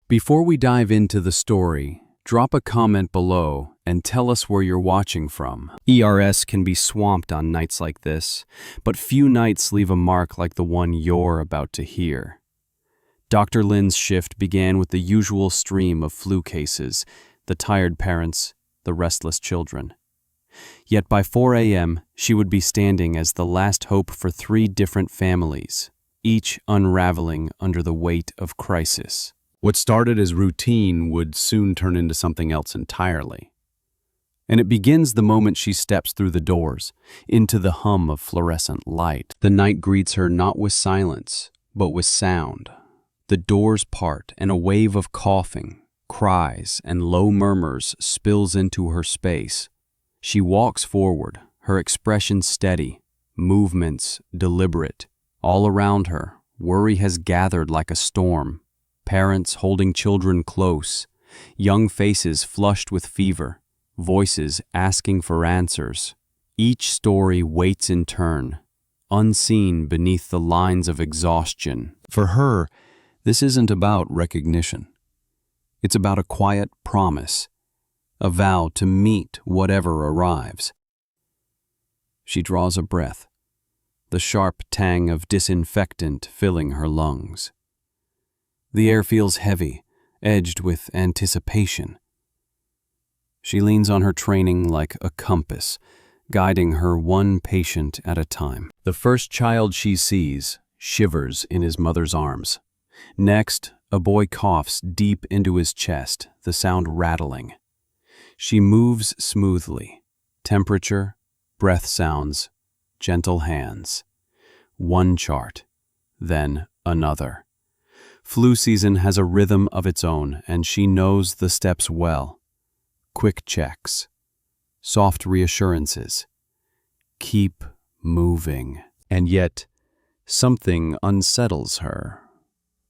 Before we dive into the story, drop a comment below and tell us where you're watching from. ERS can be swamped on nights like this, but few nights leave a mark like the one you're about to hear. Dr. Lynn's shift began with the usual stream of flu cases, the tired parents, the restless children. Yet by 4 a.m., she would be standing as the last hope for 3 different families, each unraveling under the weight of crisis. What started as routine would soon turn into something else entirely. And it begins the moment she steps through the doors, into the hum of fluorescent light. The night greets her not with silence, but with sound. The doors part, and a wave of coughing, cries, and low murmurs spills into her space. She walks forward, her expression steady, movements deliberate. All around her, worry has gathered like a storm. Parents holding children close, young faces flushed with fever, voices asking for answers. Each story waits in turn, unseen beneath the lines of exhaustion. For her, this isn't about recognition. It's about a quiet promise, a vow to meet whatever arrives. She draws a breath, the sharp tang of disinfectant filling her lungs. The air feels heavy, edged with anticipation. She leans on her training like a compass, guiding her one patient at a time. The first child she sees shivers in his mother's arms. Next, a boy coughs deep into his chest, the sound rattling. She moves smoothly. Temperature, breath sounds, gentle hands. One chart, then another. Flu season has a rhythm of its own, and she knows the steps well. Quick checks, soft reassurances. Keep moving. And yet, something unsettles her.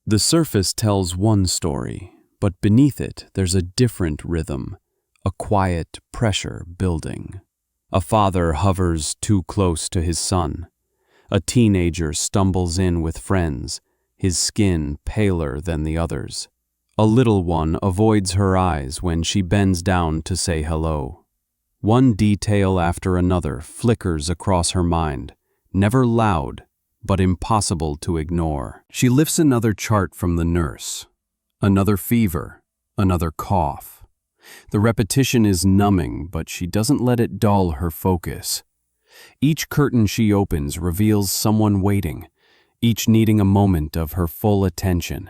The surface tells one story, but beneath it there's a different rhythm, a quiet pressure building. A father hovers too close to his son. A teenager stumbles in with friends, his skin paler than the others. A little one avoids her eyes when she bends down to say hello. One detail after another flickers across her mind, never loud, but impossible to ignore. She lifts another chart from the nurse. Another fever, another cough. The repetition is numbing, but she doesn't let it dull her focus. Each curtain she opens reveals someone waiting, each needing a moment of her full attention.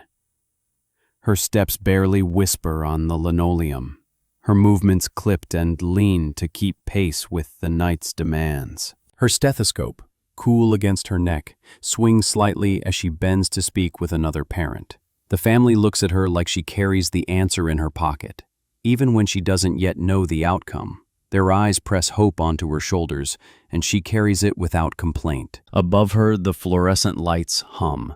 Her steps barely whisper on the linoleum, her movements clipped and lean to keep pace with the night's demands. Her stethoscope, cool against her neck, swings slightly as she bends to speak with another parent. The family looks at her like she carries the answer in her pocket, even when she doesn't yet know the outcome. Their eyes press hope onto her shoulders, and she carries it without complaint. Above her, the fluorescent lights hum.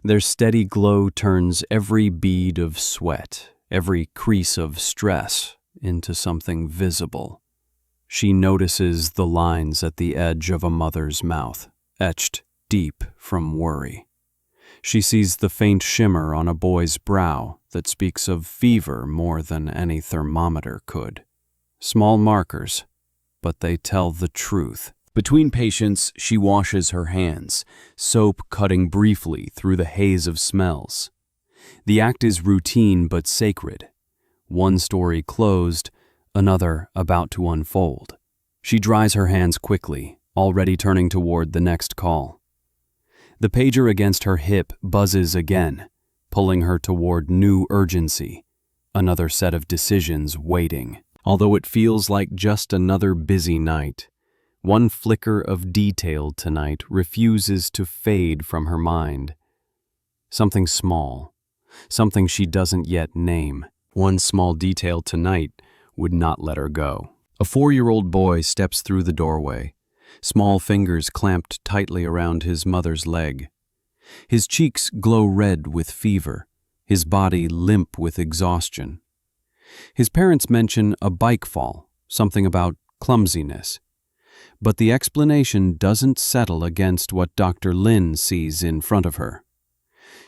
Their steady glow turns every bead of sweat, every crease of stress, into something visible. She notices the lines at the edge of a mother's mouth, etched deep from worry. She sees the faint shimmer on a boy's brow that speaks of fever more than any thermometer could. Small markers, but they tell the truth. Between patients, she washes her hands, soap cutting briefly through the haze of smells. The act is routine but sacred. One story closed, another about to unfold. She dries her hands quickly, already turning toward the next call. The pager against her hip buzzes again, pulling her toward new urgency, another set of decisions waiting. Although it feels like just another busy night, one flicker of detail tonight refuses to fade from her mind. Something small, something she doesn't yet name. One small detail tonight would not let her go. A 4-year-old boy steps through the doorway, small fingers clamped tightly around his mother's leg. His cheeks glow red with fever, his body limp with exhaustion. His parents mention a bike fall, something about clumsiness. But the explanation doesn't settle against what Dr. Lynn sees in front of her.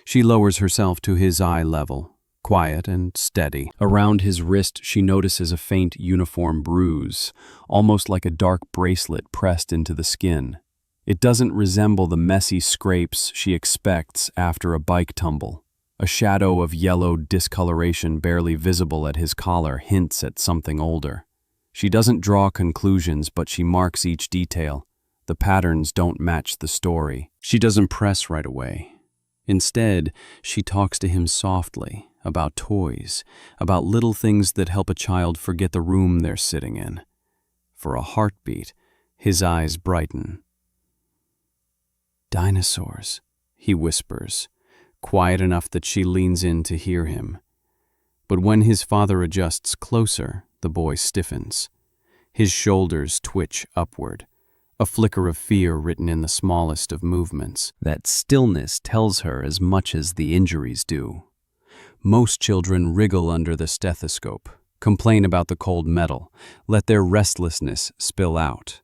She lowers herself to his eye level, quiet and steady. Around his wrist, she notices a faint uniform bruise, almost like a dark bracelet pressed into the skin. It doesn't resemble the messy scrapes she expects after a bike tumble. A shadow of yellow discoloration barely visible at his collar hints at something older. She doesn't draw conclusions, but she marks each detail. The patterns don't match the story. She doesn't press right away. Instead, she talks to him softly, about toys, about little things that help a child forget the room they're sitting in. For a heartbeat, his eyes brighten. "Dinosaurs," he whispers, quiet enough that she leans in to hear him. But when his father adjusts closer, the boy stiffens. His shoulders twitch upward, a flicker of fear written in the smallest of movements. That stillness tells her as much as the injuries do. Most children wriggle under the stethoscope, complain about the cold metal, let their restlessness spill out.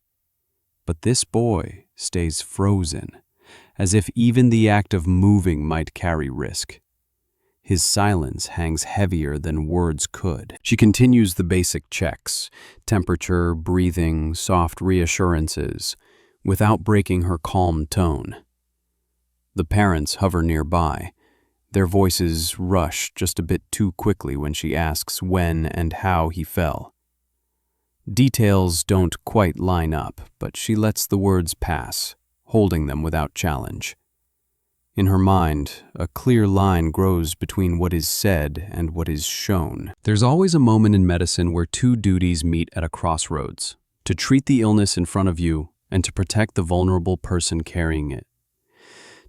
But this boy stays frozen, as if even the act of moving might carry risk. His silence hangs heavier than words could. She continues the basic checks, temperature, breathing, soft reassurances, without breaking her calm tone. The parents hover nearby. Their voices rush just a bit too quickly when she asks when and how he fell. Details don't quite line up, but she lets the words pass, holding them without challenge. In her mind, a clear line grows between what is said and what is shown. There's always a moment in medicine where two duties meet at a crossroads: to treat the illness in front of you and to protect the vulnerable person carrying it.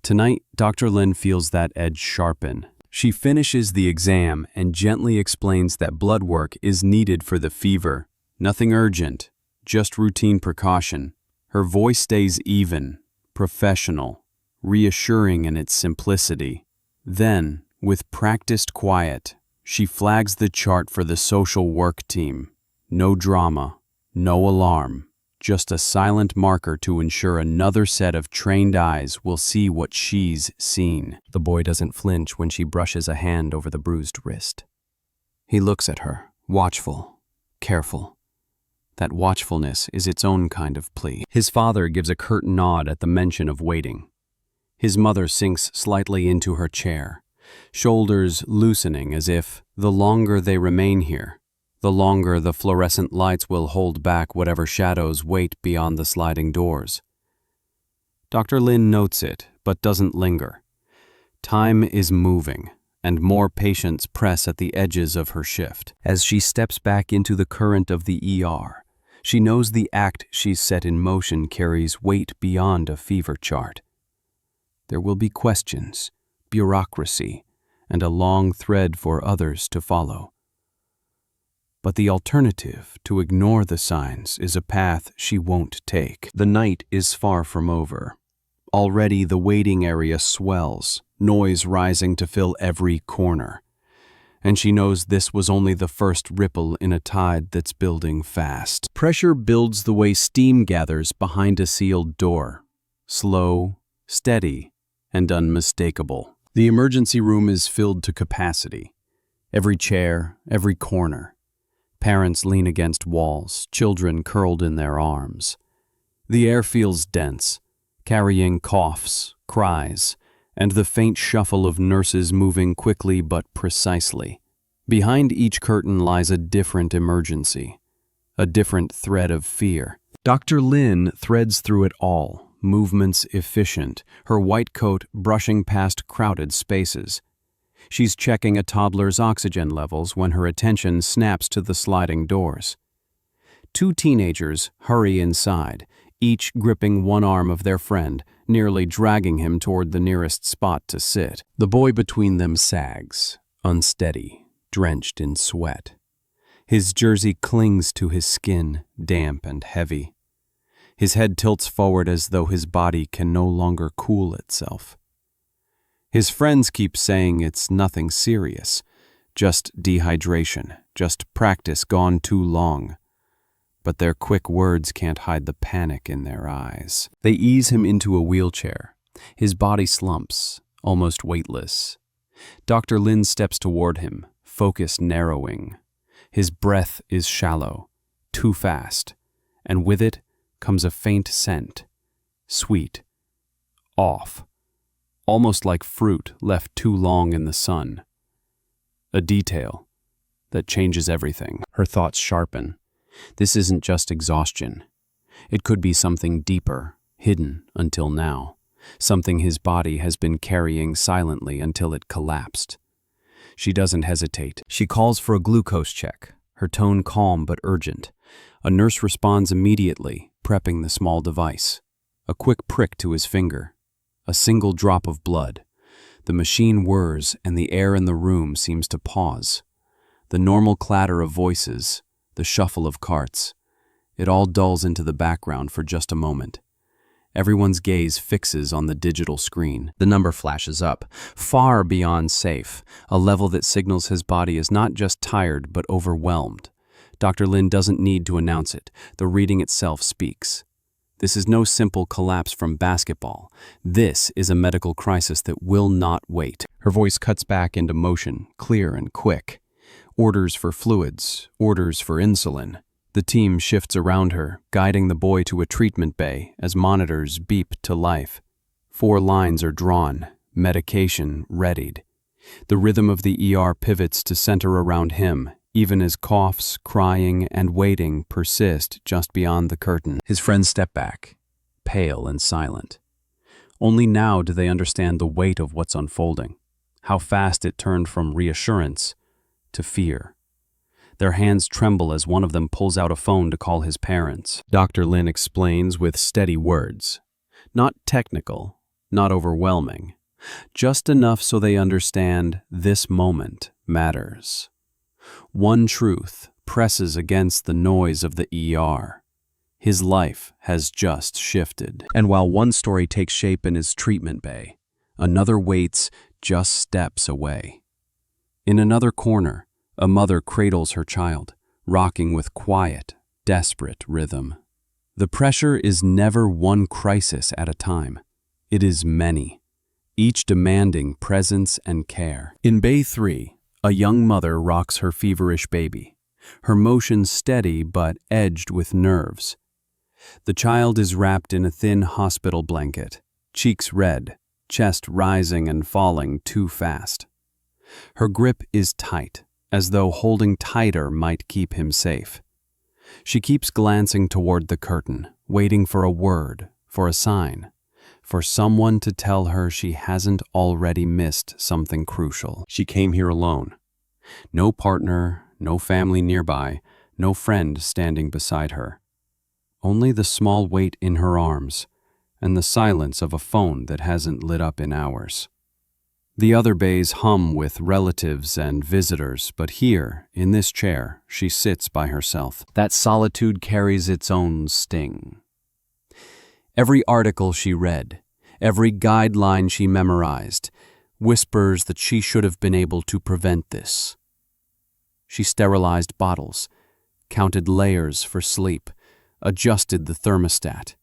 Tonight, Dr. Lin feels that edge sharpen. She finishes the exam and gently explains that blood work is needed for the fever. Nothing urgent, just routine precaution. Her voice stays even, professional, reassuring in its simplicity. Then, with practiced quiet, she flags the chart for the social work team. No drama, no alarm, just a silent marker to ensure another set of trained eyes will see what she's seen. The boy doesn't flinch when she brushes a hand over the bruised wrist. He looks at her, watchful, careful. That watchfulness is its own kind of plea. His father gives a curt nod at the mention of waiting. His mother sinks slightly into her chair, shoulders loosening as if, the longer they remain here, the longer the fluorescent lights will hold back whatever shadows wait beyond the sliding doors. Dr. Lin notes it, but doesn't linger. Time is moving, and more patients press at the edges of her shift. As she steps back into the current of the ER, she knows the act she's set in motion carries weight beyond a fever chart. There will be questions, bureaucracy, and a long thread for others to follow. But the alternative, to ignore the signs, is a path she won't take. The night is far from over. Already the waiting area swells, noise rising to fill every corner. And she knows this was only the first ripple in a tide that's building fast. Pressure builds the way steam gathers behind a sealed door. Slow, steady, and unmistakable. The emergency room is filled to capacity. Every chair, every corner. Parents lean against walls, children curled in their arms. The air feels dense, carrying coughs, cries, and the faint shuffle of nurses moving quickly but precisely. Behind each curtain lies a different emergency, a different thread of fear. Dr. Lin threads through it all, movements efficient, her white coat brushing past crowded spaces. She's checking a toddler's oxygen levels when her attention snaps to the sliding doors. Two teenagers hurry inside, each gripping one arm of their friend, nearly dragging him toward the nearest spot to sit. The boy between them sags, unsteady, drenched in sweat. His jersey clings to his skin, damp and heavy. His head tilts forward as though his body can no longer cool itself. His friends keep saying it's nothing serious, just dehydration, just practice gone too long. But their quick words can't hide the panic in their eyes. They ease him into a wheelchair. His body slumps, almost weightless. Dr. Lin steps toward him, focus narrowing. His breath is shallow, too fast, and with it comes a faint scent, sweet, off, almost like fruit left too long in the sun. A detail that changes everything. Her thoughts sharpen. This isn't just exhaustion. It could be something deeper, hidden until now, something his body has been carrying silently until it collapsed. She doesn't hesitate. She calls for a glucose check, her tone calm but urgent. A nurse responds immediately, prepping the small device. A quick prick to his finger. A single drop of blood. The machine whirs and the air in the room seems to pause. The normal clatter of voices, the shuffle of carts, it all dulls into the background for just a moment. Everyone's gaze fixes on the digital screen. The number flashes up, far beyond safe, a level that signals his body is not just tired but overwhelmed. Dr. Lin doesn't need to announce it. The reading itself speaks. This is no simple collapse from basketball. This is a medical crisis that will not wait. Her voice cuts back into motion, clear and quick. Orders for fluids, orders for insulin. The team shifts around her, guiding the boy to a treatment bay as monitors beep to life. 4 lines are drawn, medication readied. The rhythm of the ER pivots to center around him, even as coughs, crying, and waiting persist just beyond the curtain. His friends step back, pale and silent. Only now do they understand the weight of what's unfolding, how fast it turned from reassurance to fear. Their hands tremble as one of them pulls out a phone to call his parents. Dr. Lin explains with steady words. Not technical, not overwhelming. Just enough so they understand this moment matters. One truth presses against the noise of the ER. His life has just shifted. And while one story takes shape in his treatment bay, another waits just steps away. In another corner, a mother cradles her child, rocking with quiet, desperate rhythm. The pressure is never one crisis at a time. It is many, each demanding presence and care. In Bay 3, a young mother rocks her feverish baby, her motion steady but edged with nerves. The child is wrapped in a thin hospital blanket, cheeks red, chest rising and falling too fast. Her grip is tight, as though holding tighter might keep him safe. She keeps glancing toward the curtain, waiting for a word, for a sign, for someone to tell her she hasn't already missed something crucial. She came here alone. No partner, no family nearby, no friend standing beside her. Only the small weight in her arms, and the silence of a phone that hasn't lit up in hours. The other bays hum with relatives and visitors, but here, in this chair, she sits by herself. That solitude carries its own sting. Every article she read, every guideline she memorized, whispers that she should have been able to prevent this. She sterilized bottles, counted layers for sleep, adjusted the thermostat.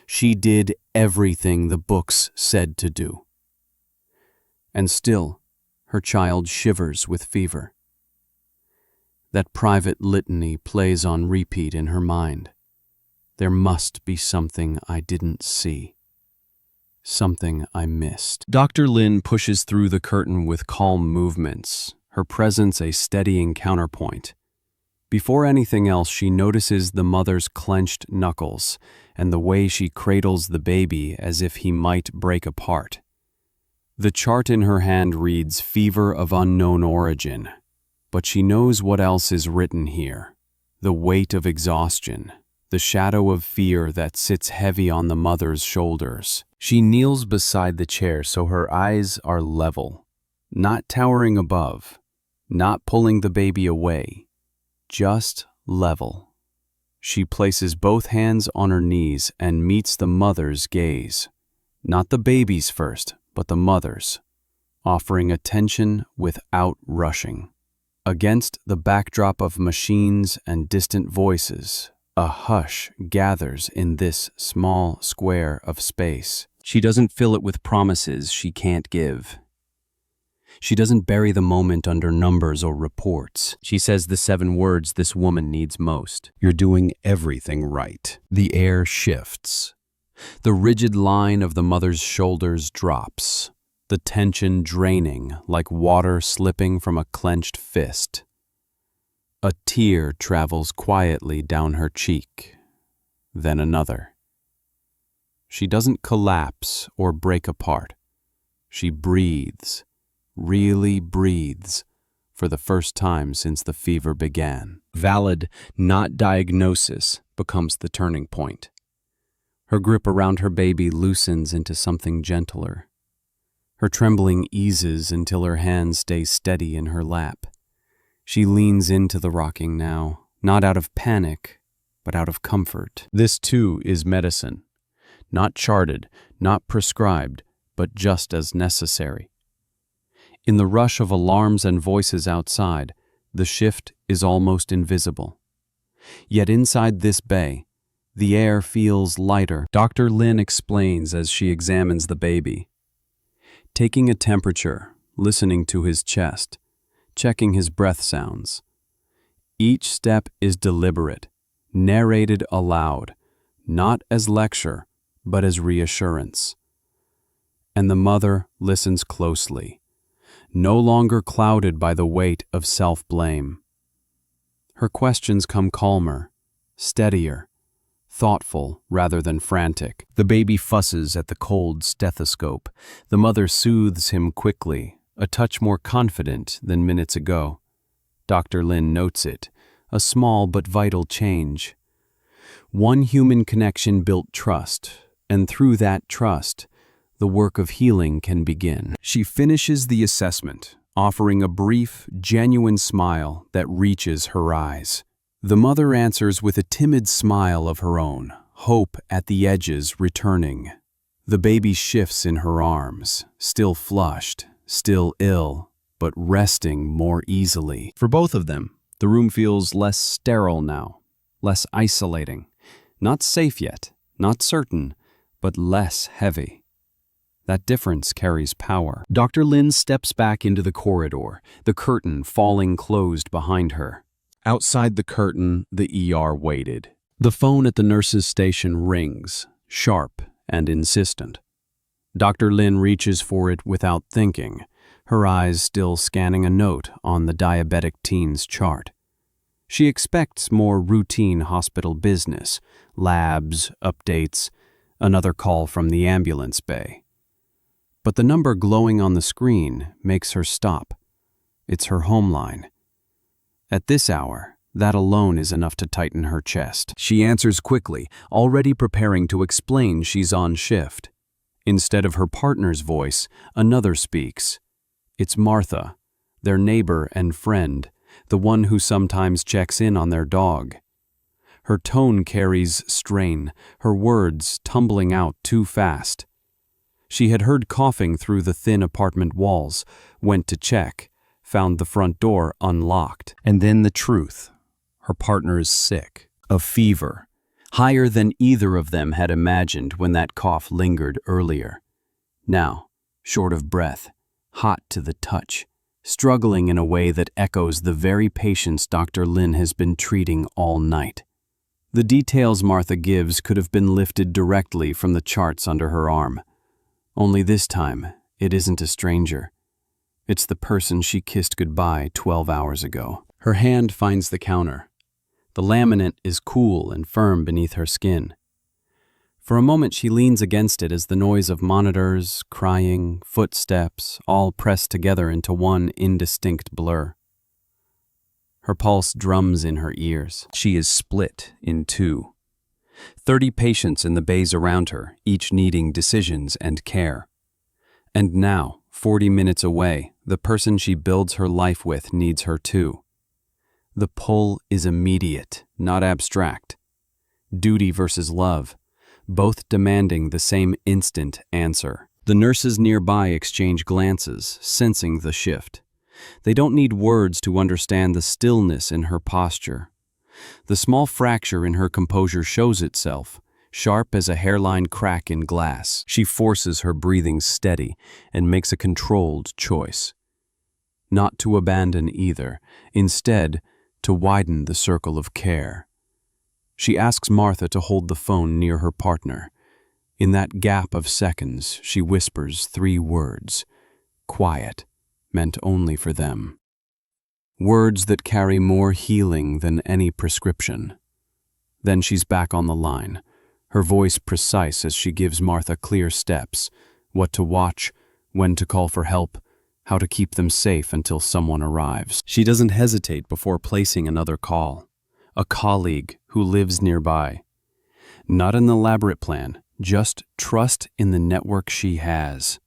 She did everything the books said to do. And still, her child shivers with fever. That private litany plays on repeat in her mind. There must be something I didn't see. Something I missed. Dr. Lin pushes through the curtain with calm movements, her presence a steadying counterpoint. Before anything else, she notices the mother's clenched knuckles and the way she cradles the baby as if he might break apart. The chart in her hand reads fever of unknown origin, but she knows what else is written here. The weight of exhaustion, the shadow of fear that sits heavy on the mother's shoulders. She kneels beside the chair so her eyes are level, not towering above, not pulling the baby away, just level. She places both hands on her knees and meets the mother's gaze, not the baby's first, but the mother's, offering attention without rushing. Against the backdrop of machines and distant voices, a hush gathers in this small square of space. She doesn't fill it with promises she can't give. She doesn't bury the moment under numbers or reports. She says the 7 words this woman needs most. You're doing everything right. The air shifts. The rigid line of the mother's shoulders drops, the tension draining like water slipping from a clenched fist. A tear travels quietly down her cheek, then another. She doesn't collapse or break apart. She breathes, really breathes, for the first time since the fever began. Valid, not diagnosis, becomes the turning point. Her grip around her baby loosens into something gentler. Her trembling eases until her hand stays steady in her lap. She leans into the rocking now, not out of panic, but out of comfort. This too is medicine. Not charted, not prescribed, but just as necessary. In the rush of alarms and voices outside, the shift is almost invisible. Yet inside this bay, the air feels lighter. Dr. Lin explains as she examines the baby. Taking a temperature, listening to his chest, checking his breath sounds. Each step is deliberate, narrated aloud, not as lecture, but as reassurance. And the mother listens closely, no longer clouded by the weight of self-blame. Her questions come calmer, steadier, thoughtful rather than frantic. The baby fusses at the cold stethoscope. The mother soothes him quickly, a touch more confident than minutes ago. Dr. Lin notes it, a small but vital change. One human connection built trust, and through that trust, the work of healing can begin. She finishes the assessment, offering a brief, genuine smile that reaches her eyes. The mother answers with a timid smile of her own, hope at the edges returning. The baby shifts in her arms, still flushed, still ill, but resting more easily. For both of them, the room feels less sterile now, less isolating. Not safe yet, not certain, but less heavy. That difference carries power. Dr. Lin steps back into the corridor, the curtain falling closed behind her. Outside the curtain, the ER waited. The phone at the nurse's station rings, sharp and insistent. Dr. Lin reaches for it without thinking, her eyes still scanning a note on the diabetic teen's chart. She expects more routine hospital business, labs, updates, another call from the ambulance bay. But the number glowing on the screen makes her stop. It's her home line. At this hour, that alone is enough to tighten her chest. She answers quickly, already preparing to explain she's on shift. Instead of her partner's voice, another speaks. It's Martha, their neighbor and friend, the one who sometimes checks in on their dog. Her tone carries strain, her words tumbling out too fast. She had heard coughing through the thin apartment walls, went to check, found the front door unlocked. And then the truth. Her partner is sick. A fever, higher than either of them had imagined when that cough lingered earlier. Now, short of breath, hot to the touch, struggling in a way that echoes the very patients Dr. Lin has been treating all night. The details Martha gives could have been lifted directly from the charts under her arm. Only this time, it isn't a stranger. It's the person she kissed goodbye 12 hours ago. Her hand finds the counter. The laminate is cool and firm beneath her skin. For a moment she leans against it as the noise of monitors, crying, footsteps, all press together into one indistinct blur. Her pulse drums in her ears. She is split in two. 30 patients in the bays around her, each needing decisions and care. And now, 40 minutes away, the person she builds her life with needs her too. The pull is immediate, not abstract. Duty versus love, both demanding the same instant answer. The nurses nearby exchange glances, sensing the shift. They don't need words to understand the stillness in her posture. The small fracture in her composure shows itself, sharp as a hairline crack in glass. She forces her breathing steady and makes a controlled choice. not to abandon either, instead, to widen the circle of care. She asks Martha to hold the phone near her partner. In that gap of seconds, she whispers 3 words, quiet, meant only for them. Words that carry more healing than any prescription. Then she's back on the line, her voice precise as she gives Martha clear steps, what to watch, when to call for help, how to keep them safe until someone arrives. She doesn't hesitate before placing another call. A colleague who lives nearby. Not an elaborate plan, just trust in the network she has.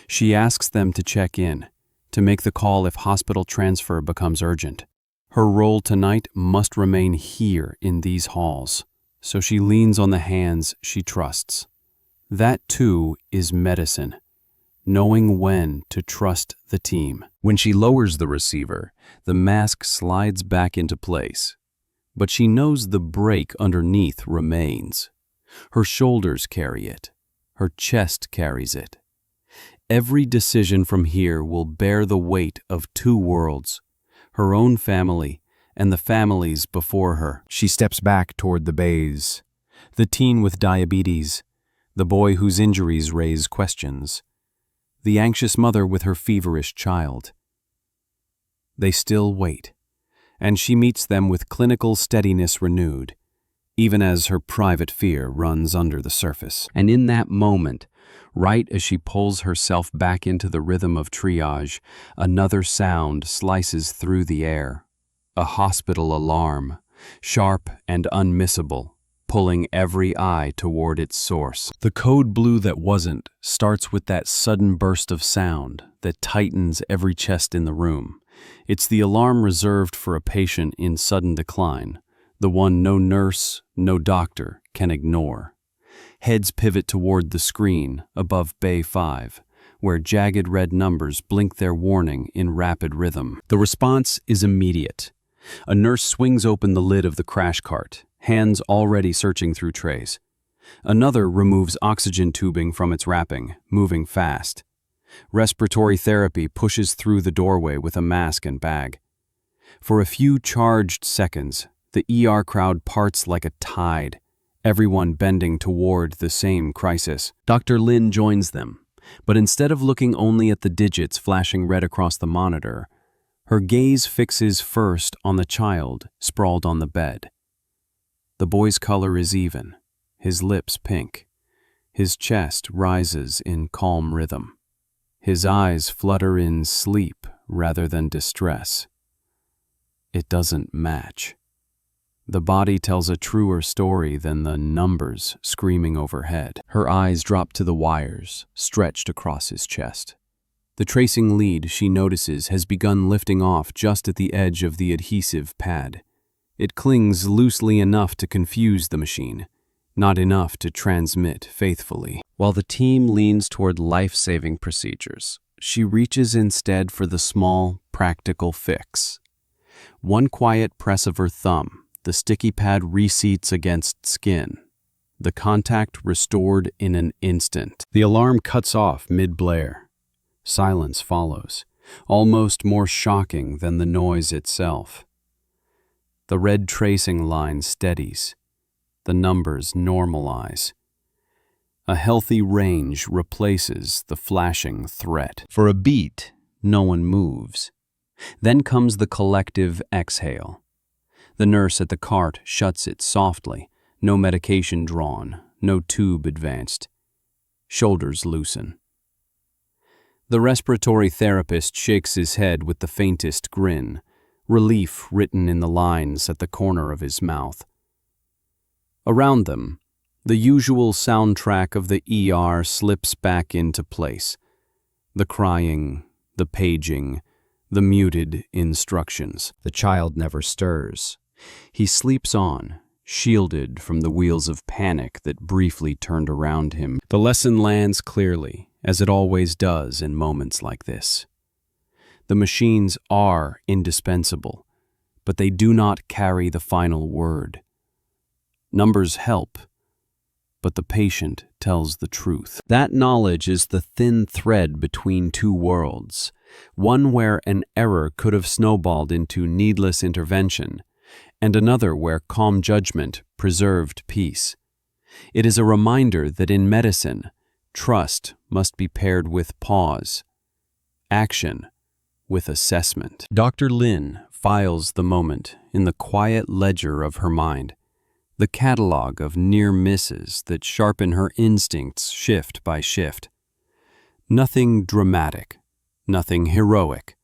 She asks them to check in, to make the call if hospital transfer becomes urgent. Her role tonight must remain here in these halls, so she leans on the hands she trusts. That too is medicine, knowing when to trust the team. When she lowers the receiver, the mask slides back into place, but she knows the brake underneath remains. Her shoulders carry it, her chest carries it. Every decision from here will bear the weight of 2 worlds, her own family and the families before her. She steps back toward the bays, the teen with diabetes, the boy whose injuries raise questions, the anxious mother with her feverish child. They still wait, and she meets them with clinical steadiness renewed, even as her private fear runs under the surface. And in that moment, right as she pulls herself back into the rhythm of triage, another sound slices through the air. A hospital alarm, sharp and unmissable, pulling every eye toward its source. The code blue that wasn't starts with that sudden burst of sound that tightens every chest in the room. It's the alarm reserved for a patient in sudden decline, the one no nurse, no doctor can ignore. Heads pivot toward the screen above Bay 5, where jagged red numbers blink their warning in rapid rhythm. The response is immediate. A nurse swings open the lid of the crash cart, hands already searching through trays. Another removes oxygen tubing from its wrapping, moving fast. Respiratory therapy pushes through the doorway with a mask and bag. For a few charged seconds, the ER crowd parts like a tide, everyone bending toward the same crisis. Dr. Lin joins them, but instead of looking only at the digits flashing red across the monitor, her gaze fixes first on the child sprawled on the bed. The boy's color is even, his lips pink. His chest rises in calm rhythm. His eyes flutter in sleep rather than distress. It doesn't match. The body tells a truer story than the numbers screaming overhead. Her eyes drop to the wires stretched across his chest. The tracing lead, she notices, has begun lifting off just at the edge of the adhesive pad. It clings loosely enough to confuse the machine, not enough to transmit faithfully. While the team leans toward life-saving procedures, she reaches instead for the small, practical fix. One quiet press of her thumb, the sticky pad reseats against skin. The contact restored in an instant. The alarm cuts off mid-blare. Silence follows, almost more shocking than the noise itself. The red tracing line steadies. The numbers normalize. A healthy range replaces the flashing threat. For a beat, no one moves. Then comes the collective exhale. The nurse at the cart shuts it softly, no medication drawn, no tube advanced. Shoulders loosen. The respiratory therapist shakes his head with the faintest grin, relief written in the lines at the corner of his mouth. Around them, the usual soundtrack of the ER slips back into place. The crying, the paging, the muted instructions. The child never stirs. He sleeps on, shielded from the wheels of panic that briefly turned around him. The lesson lands clearly, as it always does in moments like this. The machines are indispensable, but they do not carry the final word. Numbers help, but the patient tells the truth. That knowledge is the thin thread between 2 worlds, one where an error could have snowballed into needless intervention, and another where calm judgment preserved peace. It is a reminder that in medicine, trust must be paired with pause, action with assessment. Dr. Lin files the moment in the quiet ledger of her mind, the catalog of near misses that sharpen her instincts shift by shift. Nothing dramatic, nothing heroic,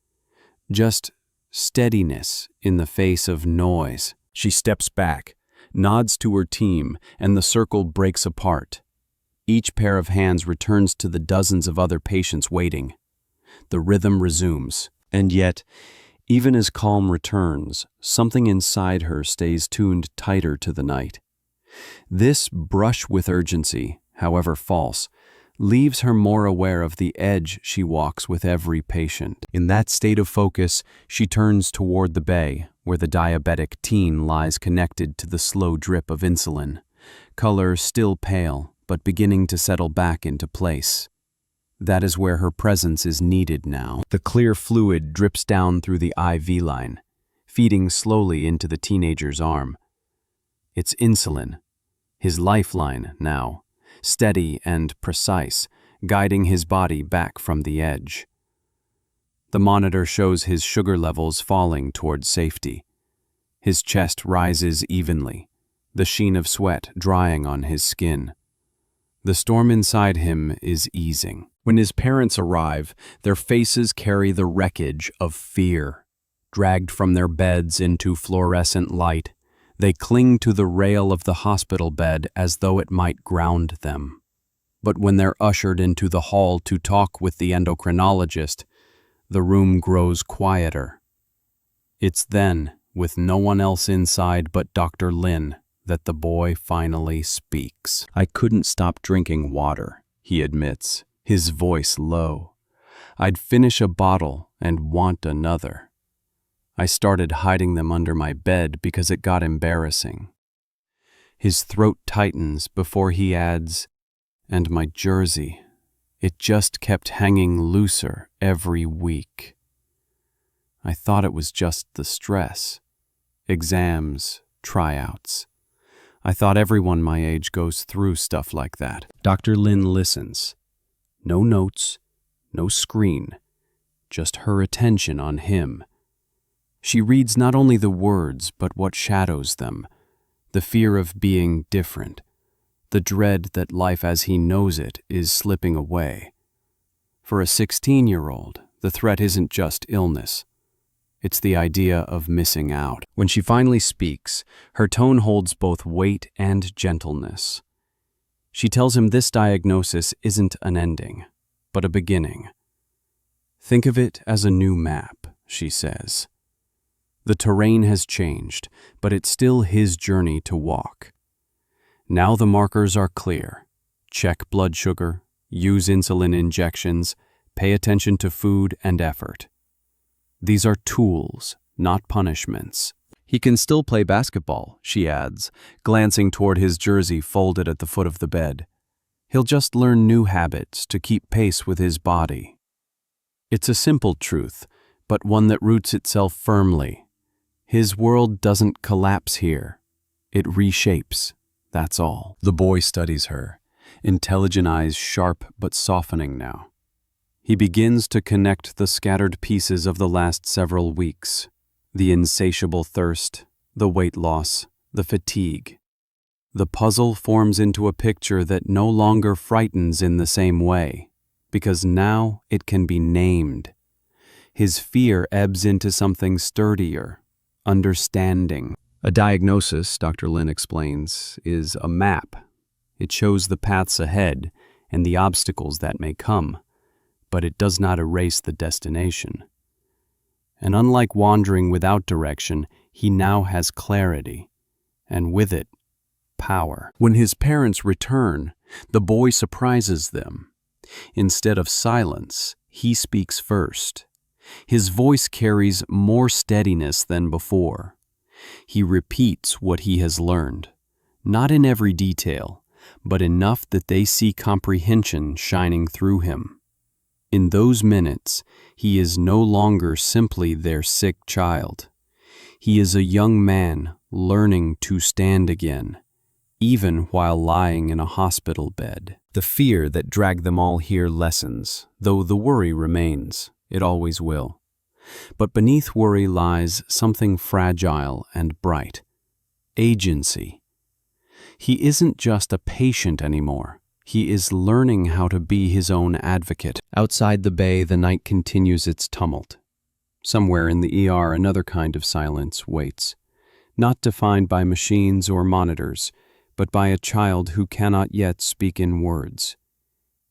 just steadiness in the face of noise. She steps back, nods to her team, and the circle breaks apart. Each pair of hands returns to the dozens of other patients waiting. The rhythm resumes, and yet, even as calm returns, something inside her stays tuned tighter to the night. This brush with urgency, however false, leaves her more aware of the edge she walks with every patient. In that state of focus, she turns toward the bay, where the diabetic teen lies connected to the slow drip of insulin, color still pale, but beginning to settle back into place. That is where her presence is needed now. The clear fluid drips down through the IV line, feeding slowly into the teenager's arm. It's insulin, his lifeline now, steady and precise, guiding his body back from the edge. The monitor shows his sugar levels falling towards safety. His chest rises evenly, the sheen of sweat drying on his skin. The storm inside him is easing. When his parents arrive, their faces carry the wreckage of fear. Dragged from their beds into fluorescent light, they cling to the rail of the hospital bed as though it might ground them. But when they're ushered into the hall to talk with the endocrinologist, the room grows quieter. It's then, with no one else inside but Dr. Lin, that the boy finally speaks. "I couldn't stop drinking water," he admits, his voice low. "I'd finish a bottle and want another. I started hiding them under my bed because it got embarrassing." His throat tightens before he adds, "And my jersey, it just kept hanging looser every week. I thought it was just the stress, exams, tryouts. I thought everyone my age goes through stuff like that." Dr. Lin listens. No notes, no screen, just her attention on him. She reads not only the words, but what shadows them, the fear of being different, the dread that life as he knows it is slipping away. For a 16-year-old, the threat isn't just illness. It's the idea of missing out. When she finally speaks, her tone holds both weight and gentleness. She tells him this diagnosis isn't an ending, but a beginning. "Think of it as a new map," she says. The terrain has changed, but it's still his journey to walk. Now the markers are clear. Check blood sugar, use insulin injections, pay attention to food and effort. These are tools, not punishments. "He can still play basketball," she adds, glancing toward his jersey folded at the foot of the bed. "He'll just learn new habits to keep pace with his body." It's a simple truth, but one that roots itself firmly. His world doesn't collapse here. It reshapes, that's all. The boy studies her, intelligent eyes sharp but softening now. He begins to connect the scattered pieces of the last several weeks. The insatiable thirst, the weight loss, the fatigue. The puzzle forms into a picture that no longer frightens in the same way, because now it can be named. His fear ebbs into something sturdier, understanding. A diagnosis, Dr. Lin explains, is a map. It shows the paths ahead and the obstacles that may come, but it does not erase the destination. And unlike wandering without direction, he now has clarity, and with it, power. When his parents return, the boy surprises them. Instead of silence, he speaks first. His voice carries more steadiness than before. He repeats what he has learned, not in every detail, but enough that they see comprehension shining through him. In those minutes, he is no longer simply their sick child. He is a young man learning to stand again, even while lying in a hospital bed. The fear that dragged them all here lessens, though the worry remains. It always will. But beneath worry lies something fragile and bright: agency. He isn't just a patient anymore. He is learning how to be his own advocate. Outside the bay, the night continues its tumult. Somewhere in the ER, another kind of silence waits, not defined by machines or monitors, but by a child who cannot yet speak in words.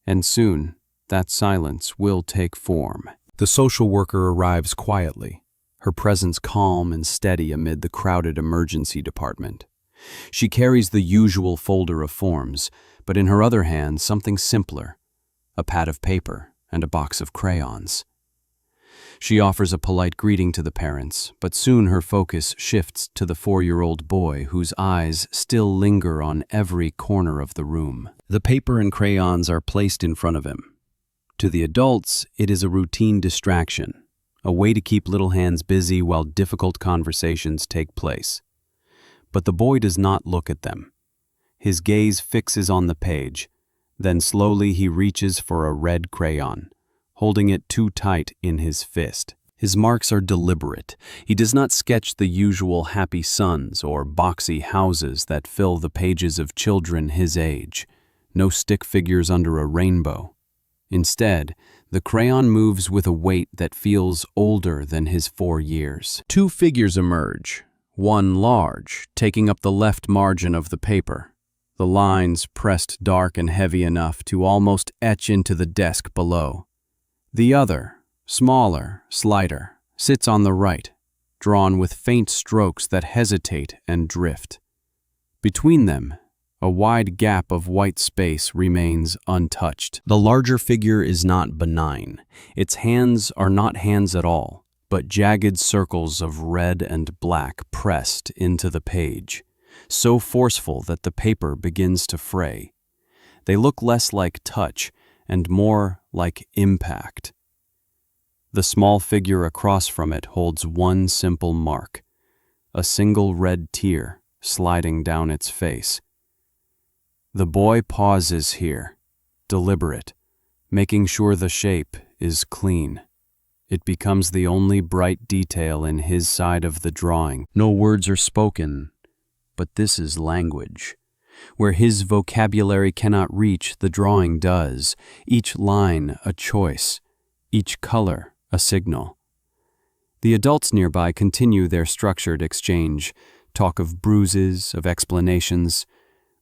And soon, that silence will take form. The social worker arrives quietly, her presence calm and steady amid the crowded emergency department. She carries the usual folder of forms, but in her other hand something simpler: a pad of paper and a box of crayons. She offers a polite greeting to the parents, but soon her focus shifts to the 4-year-old boy whose eyes still linger on every corner of the room. The paper and crayons are placed in front of him. To the adults, it is a routine distraction, a way to keep little hands busy while difficult conversations take place. But the boy does not look at them. His gaze fixes on the page, then slowly he reaches for a red crayon, holding it too tight in his fist. His marks are deliberate. He does not sketch the usual happy suns or boxy houses that fill the pages of children his age. No stick figures under a rainbow. Instead, the crayon moves with a weight that feels older than his 4 years. 2 figures emerge, one large, taking up the left margin of the paper, the lines pressed dark and heavy enough to almost etch into the desk below. The other, smaller, slighter, sits on the right, drawn with faint strokes that hesitate and drift. Between them, a wide gap of white space remains untouched. The larger figure is not benign. Its hands are not hands at all, but jagged circles of red and black pressed into the page, so forceful that the paper begins to fray. They look less like touch and more like impact. The small figure across from it holds one simple mark, a single red tear sliding down its face. The boy pauses here, deliberate, making sure the shape is clean. It becomes the only bright detail in his side of the drawing. No words are spoken, but this is language. Where his vocabulary cannot reach, the drawing does, each line a choice, each color a signal. The adults nearby continue their structured exchange, talk of bruises, of explanations,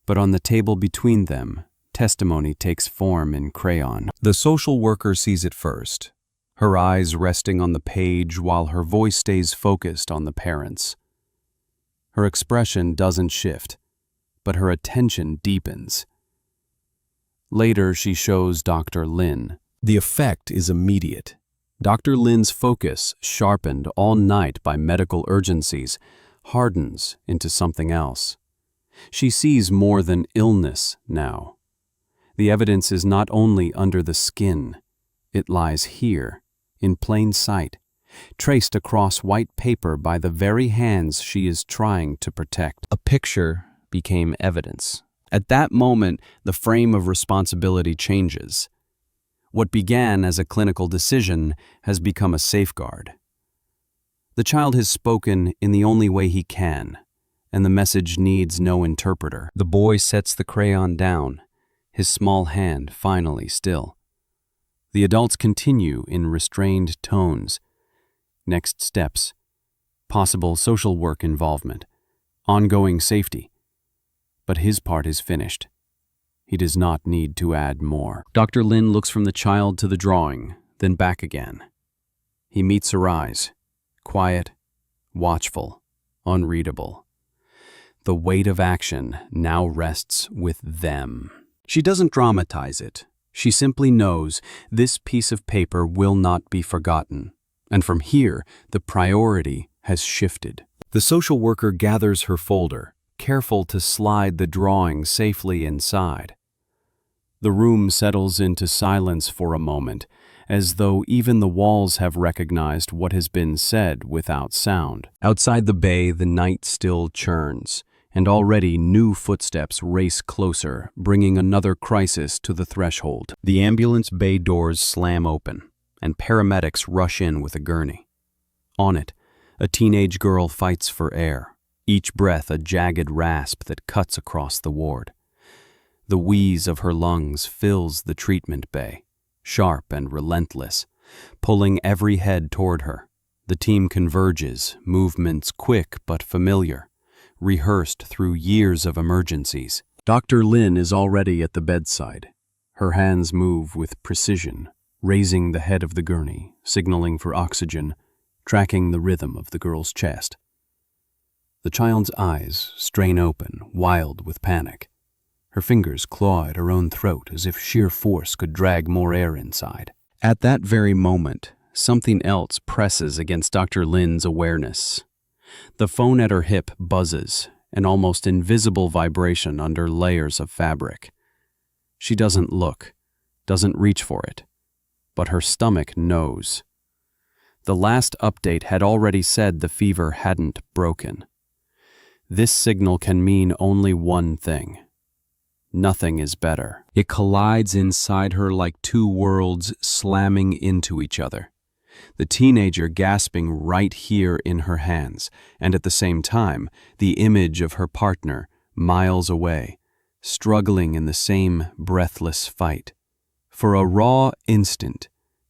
but on the table between them, testimony takes form in crayon. The social worker sees it first, her eyes resting on the page while her voice stays focused on the parents. Her expression doesn't shift, but her attention deepens. Later, she shows Dr. Lin. The effect is immediate. Dr. Lin's focus, sharpened all night by medical urgencies, hardens into something else. She sees more than illness now. The evidence is not only under the skin. It lies here, in plain sight, traced across white paper by the very hands she is trying to protect. A picture became evidence. At that moment, the frame of responsibility changes. What began as a clinical decision has become a safeguard. The child has spoken in the only way he can, and the message needs no interpreter. The boy sets the crayon down, his small hand finally still. The adults continue in restrained tones. Next steps: possible social work involvement, ongoing safety. But his part is finished. He does not need to add more. Dr. Lin looks from the child to the drawing, then back again. He meets her eyes, quiet, watchful, unreadable. The weight of action now rests with them. She doesn't dramatize it. She simply knows this piece of paper will not be forgotten. And from here, the priority has shifted. The social worker gathers her folder, careful to slide the drawing safely inside. The room settles into silence for a moment, as though even the walls have recognized what has been said without sound. Outside the bay, the night still churns, and already new footsteps race closer, bringing another crisis to the threshold. The ambulance bay doors slam open, and paramedics rush in with a gurney. On it, a teenage girl fights for air, each breath a jagged rasp that cuts across the ward. The wheeze of her lungs fills the treatment bay, sharp and relentless, pulling every head toward her. The team converges, movements quick but familiar, rehearsed through years of emergencies. Dr. Lin is already at the bedside. Her hands move with precision, raising the head of the gurney, signaling for oxygen, tracking the rhythm of the girl's chest. The child's eyes strain open, wild with panic. Her fingers claw at her own throat as if sheer force could drag more air inside. At that very moment, something else presses against Dr. Lin's awareness. The phone at her hip buzzes, an almost invisible vibration under layers of fabric. She doesn't look, doesn't reach for it, but her stomach knows. The last update had already said the fever hadn't broken. This signal can mean only one thing. Nothing is better. It collides inside her like two worlds slamming into each other. The teenager gasping right here in her hands, and at the same time, the image of her partner, miles away, struggling in the same breathless fight. For a raw instant,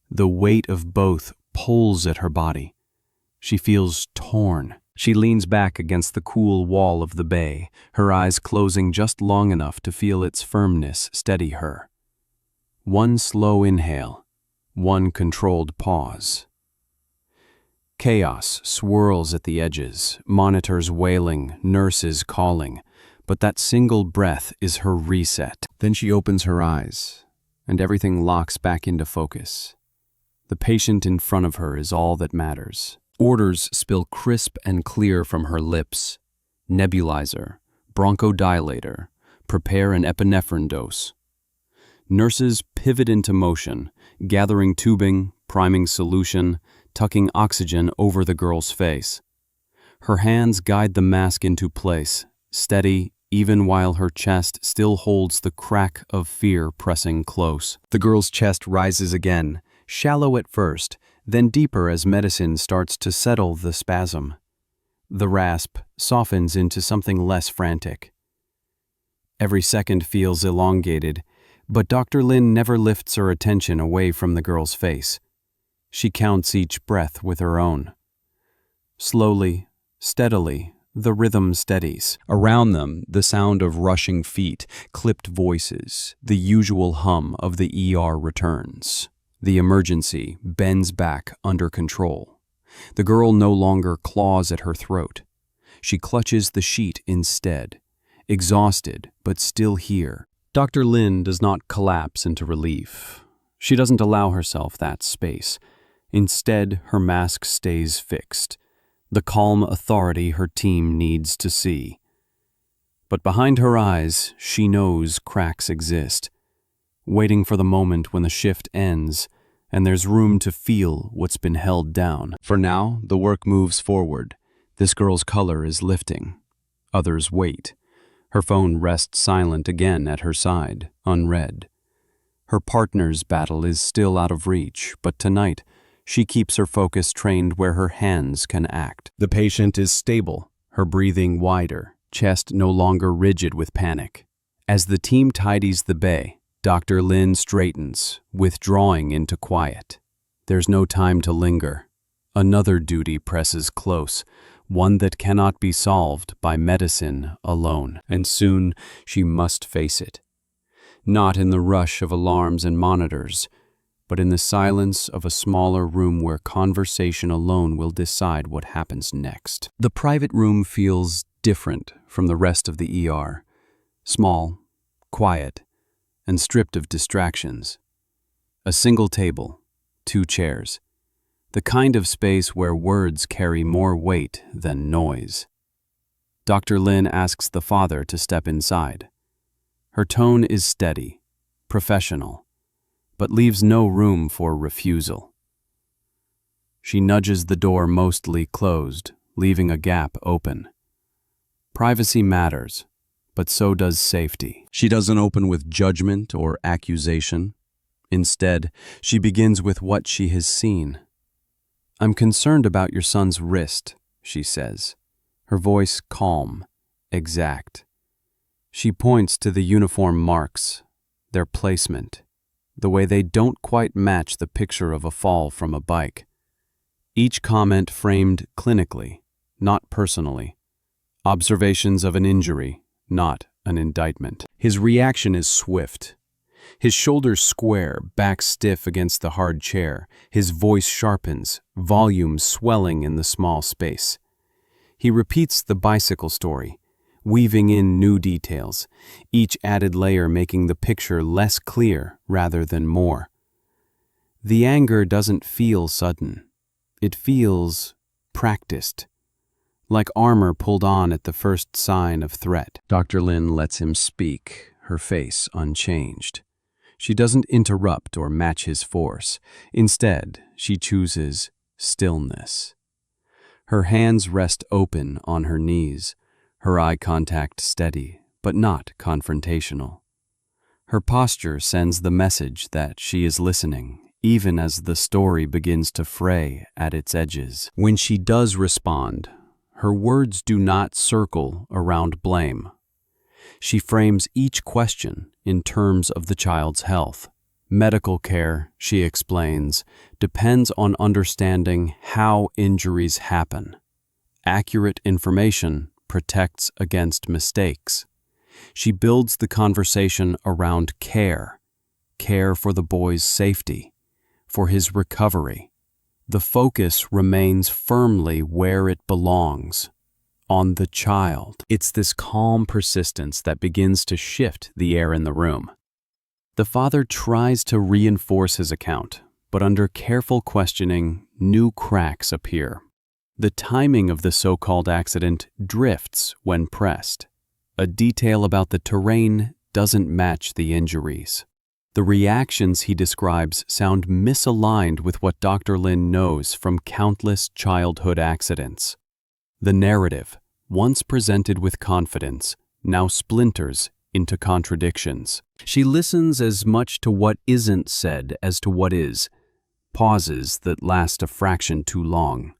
the weight of both pulls at her body. She feels torn. She leans back against the cool wall of the bay, her eyes closing just long enough to feel its firmness steady her. One slow inhale, one controlled pause. Chaos swirls at the edges, monitors wailing, nurses calling, but that single breath is her reset. Then she opens her eyes, and everything locks back into focus. The patient in front of her is all that matters. Orders spill crisp and clear from her lips. Nebulizer, bronchodilator, prepare an epinephrine dose. Nurses pivot into motion, gathering tubing, priming solution, tucking oxygen over the girl's face. Her hands guide the mask into place, steady even while her chest still holds the crack of fear pressing close. The girl's chest rises again, shallow at first, then deeper as medicine starts to settle the spasm. The rasp softens into something less frantic. Every second feels elongated, but Dr. Lin never lifts her attention away from the girl's face. She counts each breath with her own. Slowly, steadily, the rhythm steadies. Around them, the sound of rushing feet, clipped voices, the usual hum of the ER returns. The emergency bends back under control. The girl no longer claws at her throat. She clutches the sheet instead, exhausted but still here. Dr. Lin does not collapse into relief. She doesn't allow herself that space. Instead, her mask stays fixed, the calm authority her team needs to see. But behind her eyes, she knows cracks exist, waiting for the moment when the shift ends and there's room to feel what's been held down. For now, the work moves forward. This girl's color is lifting. Others wait. Her phone rests silent again at her side, unread. Her partner's battle is still out of reach, but tonight, she keeps her focus trained where her hands can act. The patient is stable, her breathing wider, chest no longer rigid with panic. As the team tidies the bay, Dr. Lin straightens, withdrawing into quiet. There's no time to linger. Another duty presses close, one that cannot be solved by medicine alone. And soon she must face it. Not in the rush of alarms and monitors, but in the silence of a smaller room where conversation alone will decide what happens next. The private room feels different from the rest of the ER. Small, quiet, and stripped of distractions. A single table, 2 chairs. The kind of space where words carry more weight than noise. Dr. Lin asks the father to step inside. Her tone is steady, professional, but leaves no room for refusal. She nudges the door mostly closed, leaving a gap open. Privacy matters, but so does safety. She doesn't open with judgment or accusation. Instead, she begins with what she has seen. "I'm concerned about your son's wrist," she says, her voice calm, exact. She points to the uniform marks, their placement, the way they don't quite match the picture of a fall from a bike. Each comment framed clinically, not personally. Observations of an injury, not an indictment. His reaction is swift. His shoulders square, back stiff against the hard chair. His voice sharpens, volume swelling in the small space. He repeats the bicycle story, weaving in new details, each added layer making the picture less clear rather than more. The anger doesn't feel sudden. It feels practiced, like armor pulled on at the first sign of threat. Dr. Lin lets him speak, her face unchanged. She doesn't interrupt or match his force. Instead, she chooses stillness. Her hands rest open on her knees, her eye contact steady, but not confrontational. Her posture sends the message that she is listening, even as the story begins to fray at its edges. When she does respond, her words do not circle around blame. She frames each question in terms of the child's health. Medical care, she explains, depends on understanding how injuries happen. Accurate information protects against mistakes. She builds the conversation around care for the boy's safety, for his recovery. The focus remains firmly where it belongs, on the child. It's this calm persistence that begins to shift the air in the room. The father tries to reinforce his account, but under careful questioning, new cracks appear. The timing of the so-called accident drifts when pressed. A detail about the terrain doesn't match the injuries. The reactions he describes sound misaligned with what Dr. Lin knows from countless childhood accidents. The narrative, once presented with confidence, now splinters into contradictions. She listens as much to what isn't said as to what is, pauses that last a fraction too long.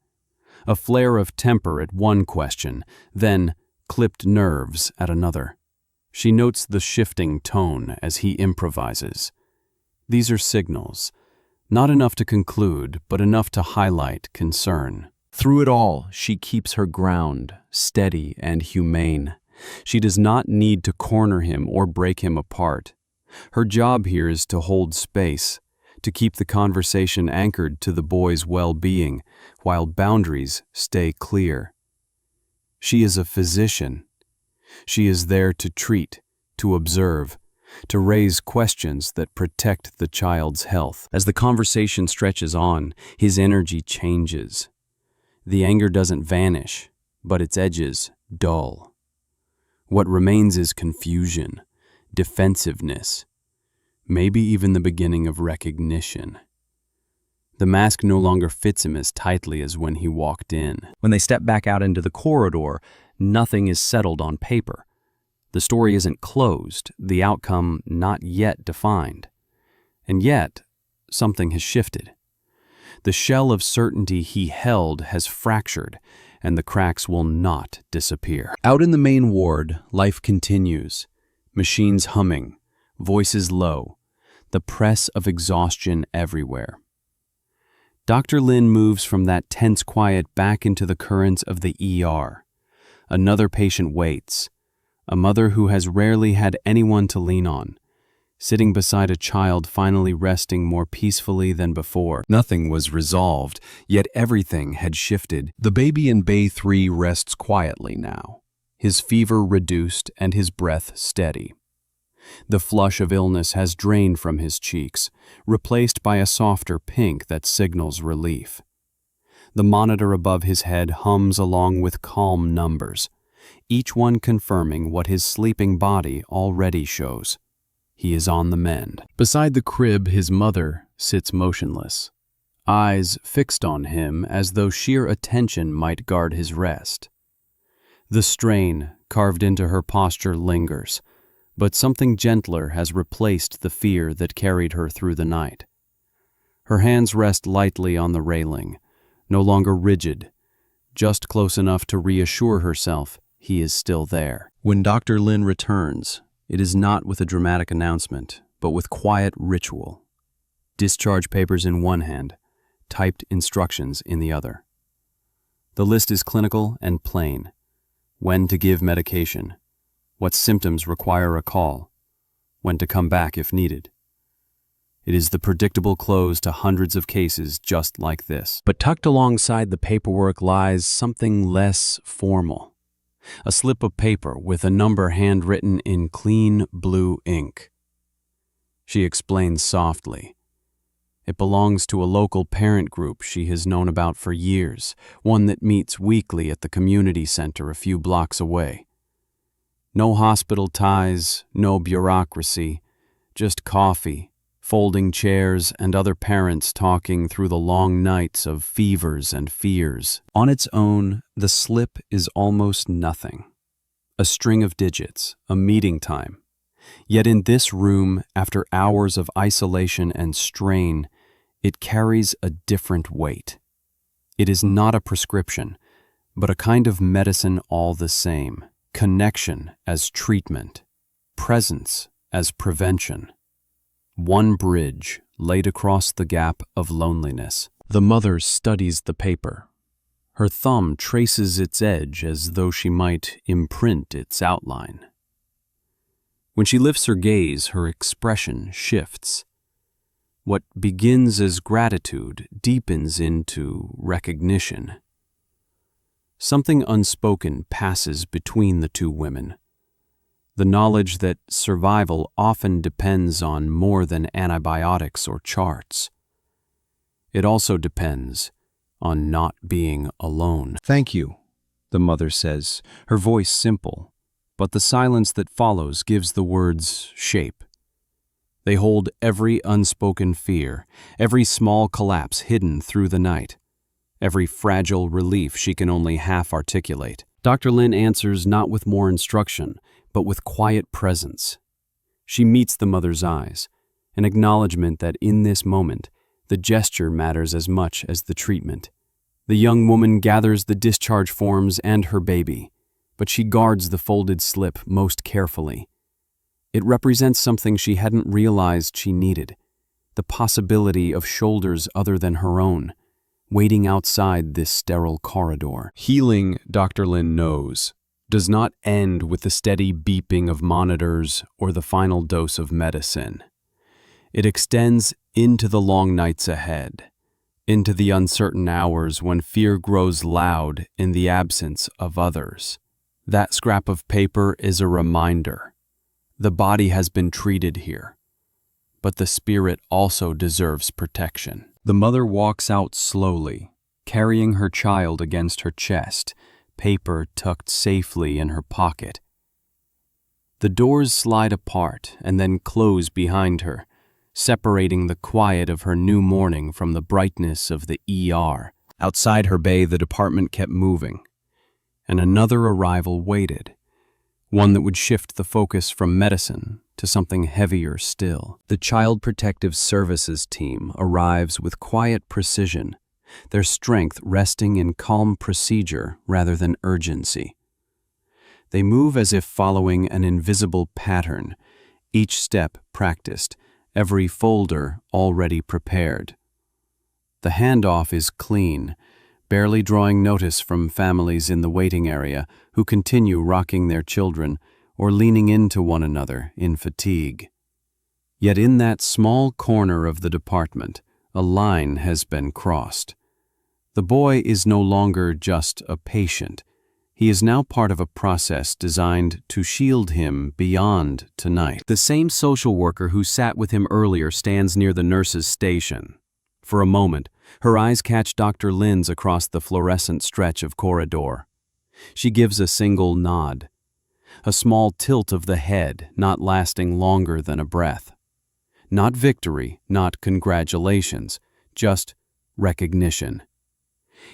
A flare of temper at one question, then clipped nerves at another. She notes the shifting tone as he improvises. These are signals, not enough to conclude, but enough to highlight concern. Through it all, she keeps her ground, steady and humane. She does not need to corner him or break him apart. Her job here is to hold space, to keep the conversation anchored to the boy's well-being, while boundaries stay clear. She is a physician. She is there to treat, to observe, to raise questions that protect the child's health. As the conversation stretches on, his energy changes. The anger doesn't vanish, but its edges dull. What remains is confusion, defensiveness, maybe even the beginning of recognition. The mask no longer fits him as tightly as when he walked in. When they step back out into the corridor, nothing is settled on paper. The story isn't closed, the outcome not yet defined. And yet, something has shifted. The shell of certainty he held has fractured, and the cracks will not disappear. Out in the main ward, life continues. Machines humming, voices low, the press of exhaustion everywhere. Dr. Lin moves from that tense quiet back into the currents of the ER. Another patient waits, a mother who has rarely had anyone to lean on, sitting beside a child finally resting more peacefully than before. Nothing was resolved, yet everything had shifted. The baby in Bay 3 rests quietly now, his fever reduced and his breath steady. The flush of illness has drained from his cheeks, replaced by a softer pink that signals relief. The monitor above his head hums along with calm numbers, each one confirming what his sleeping body already shows. He is on the mend. Beside the crib, his mother sits motionless, eyes fixed on him as though sheer attention might guard his rest. The strain carved into her posture lingers, but something gentler has replaced the fear that carried her through the night. Her hands rest lightly on the railing, no longer rigid, just close enough to reassure herself he is still there. When Dr. Lin returns, it is not with a dramatic announcement, but with quiet ritual. Discharge papers in one hand, typed instructions in the other. The list is clinical and plain. When to give medication, what symptoms require a call, when to come back if needed. It is the predictable close to hundreds of cases just like this. But tucked alongside the paperwork lies something less formal. A slip of paper with a number handwritten in clean blue ink. She explains softly. It belongs to a local parent group she has known about for years, one that meets weekly at the community center a few blocks away. No hospital ties, no bureaucracy, just coffee, folding chairs, and other parents talking through the long nights of fevers and fears. On its own, the slip is almost nothing. A string of digits, a meeting time. Yet in this room, after hours of isolation and strain, it carries a different weight. It is not a prescription, but a kind of medicine all the same. Connection as treatment, presence as prevention. One bridge laid across the gap of loneliness. The mother studies the paper. Her thumb traces its edge as though she might imprint its outline. When she lifts her gaze, her expression shifts. What begins as gratitude deepens into recognition. Something unspoken passes between the two women. The knowledge that survival often depends on more than antibiotics or charts. It also depends on not being alone. "Thank you," the mother says, her voice simple, but the silence that follows gives the words shape. They hold every unspoken fear, every small collapse hidden through the night, every fragile relief she can only half articulate. Dr. Lin answers not with more instruction, but with quiet presence. She meets the mother's eyes, an acknowledgement that in this moment, the gesture matters as much as the treatment. The young woman gathers the discharge forms and her baby, but she guards the folded slip most carefully. It represents something she hadn't realized she needed, the possibility of shoulders other than her own, waiting outside this sterile corridor. Healing, Dr. Lin knows, does not end with the steady beeping of monitors or the final dose of medicine. It extends into the long nights ahead, into the uncertain hours when fear grows loud in the absence of others. That scrap of paper is a reminder. The body has been treated here, but the spirit also deserves protection. The mother walks out slowly, carrying her child against her chest, paper tucked safely in her pocket. The doors slide apart and then close behind her, separating the quiet of her new morning from the brightness of the ER. Outside her bay, the department kept moving, and another arrival waited, one that would shift the focus from medicine to something heavier still. The Child Protective Services team arrives with quiet precision, their strength resting in calm procedure rather than urgency. They move as if following an invisible pattern, each step practiced, every folder already prepared. The handoff is clean, barely drawing notice from families in the waiting area who continue rocking their children or leaning into one another in fatigue. Yet in that small corner of the department, a line has been crossed. The boy is no longer just a patient. He is now part of a process designed to shield him beyond tonight. The same social worker who sat with him earlier stands near the nurse's station. For a moment, her eyes catch Dr. Lin's across the fluorescent stretch of corridor. She gives a single nod. a small tilt of the head not lasting longer than a breath. Not victory, not congratulations, just recognition.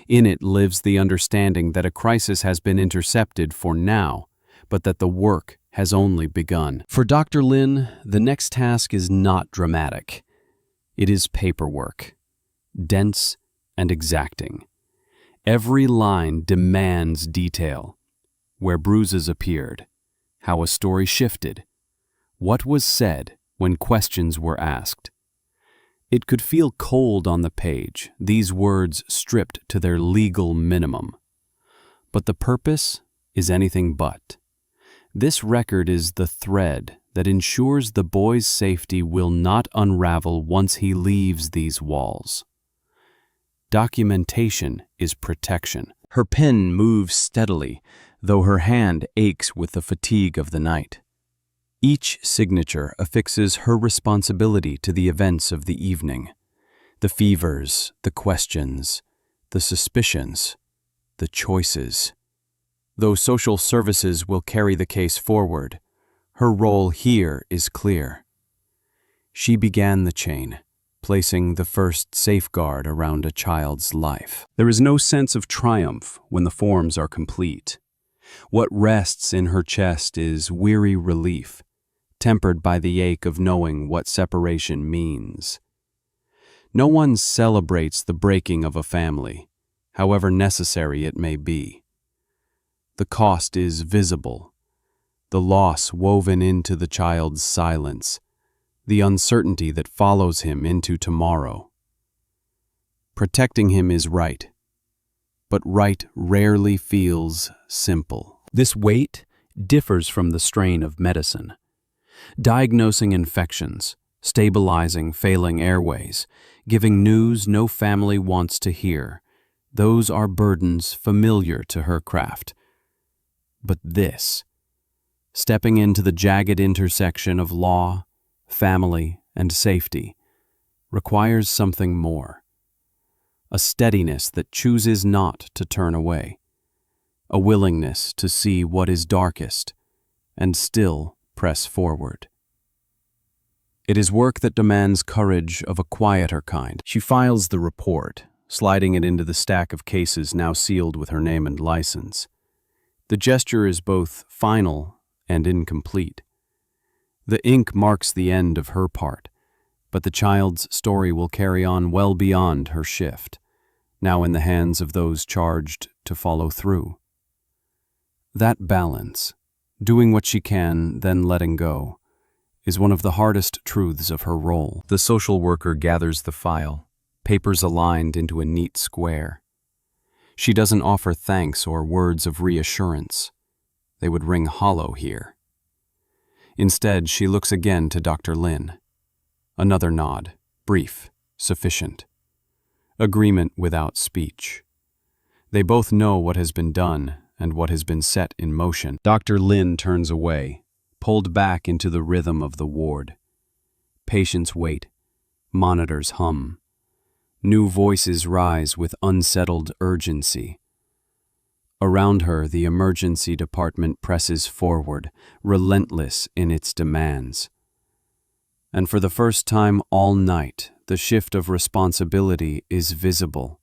In it lives the understanding that a crisis has been intercepted for now, but that the work has only begun. For Dr. Lin, the next task is not dramatic. It is paperwork, dense and exacting. Every line demands detail. Where bruises appeared, how a story shifted, what was said when questions were asked. It could feel cold on the page, these words stripped to their legal minimum. But the purpose is anything but. This record is the thread that ensures the boy's safety will not unravel once he leaves these walls. Documentation is protection. Her pen moves steadily, though her hand aches with the fatigue of the night. Each signature affixes her responsibility to the events of the evening. The fevers, the questions, the suspicions, the choices. Though social services will carry the case forward, her role here is clear. She began the chain, placing the first safeguard around a child's life. There is no sense of triumph when the forms are complete. What rests in her chest is weary relief, tempered by the ache of knowing what separation means. No one celebrates the breaking of a family, however necessary it may be. The cost is visible, the loss woven into the child's silence, the uncertainty that follows him into tomorrow. Protecting him is right, but right rarely feels simple. This weight differs from the strain of medicine. Diagnosing infections, stabilizing failing airways, giving news no family wants to hear, those are burdens familiar to her craft. But this, stepping into the jagged intersection of law, family, and safety, requires something more. A steadiness that chooses not to turn away, a willingness to see what is darkest and still press forward. It is work that demands courage of a quieter kind. She files the report, sliding it into the stack of cases now sealed with her name and license. The gesture is both final and incomplete. The ink marks the end of her part, but the child's story will carry on well beyond her shift, now in the hands of those charged to follow through. That balance, doing what she can, then letting go, is one of the hardest truths of her role. The social worker gathers the file, papers aligned into a neat square. She doesn't offer thanks or words of reassurance. They would ring hollow here. Instead, she looks again to Dr. Lin. Another nod, brief, sufficient. Agreement without speech. They both know what has been done and what has been set in motion. Dr. Lin turns away, pulled back into the rhythm of the ward. Patients wait. Monitors hum. New voices rise with unsettled urgency. Around her, the emergency department presses forward, relentless in its demands. And for the first time all night, the shift of responsibility is visible.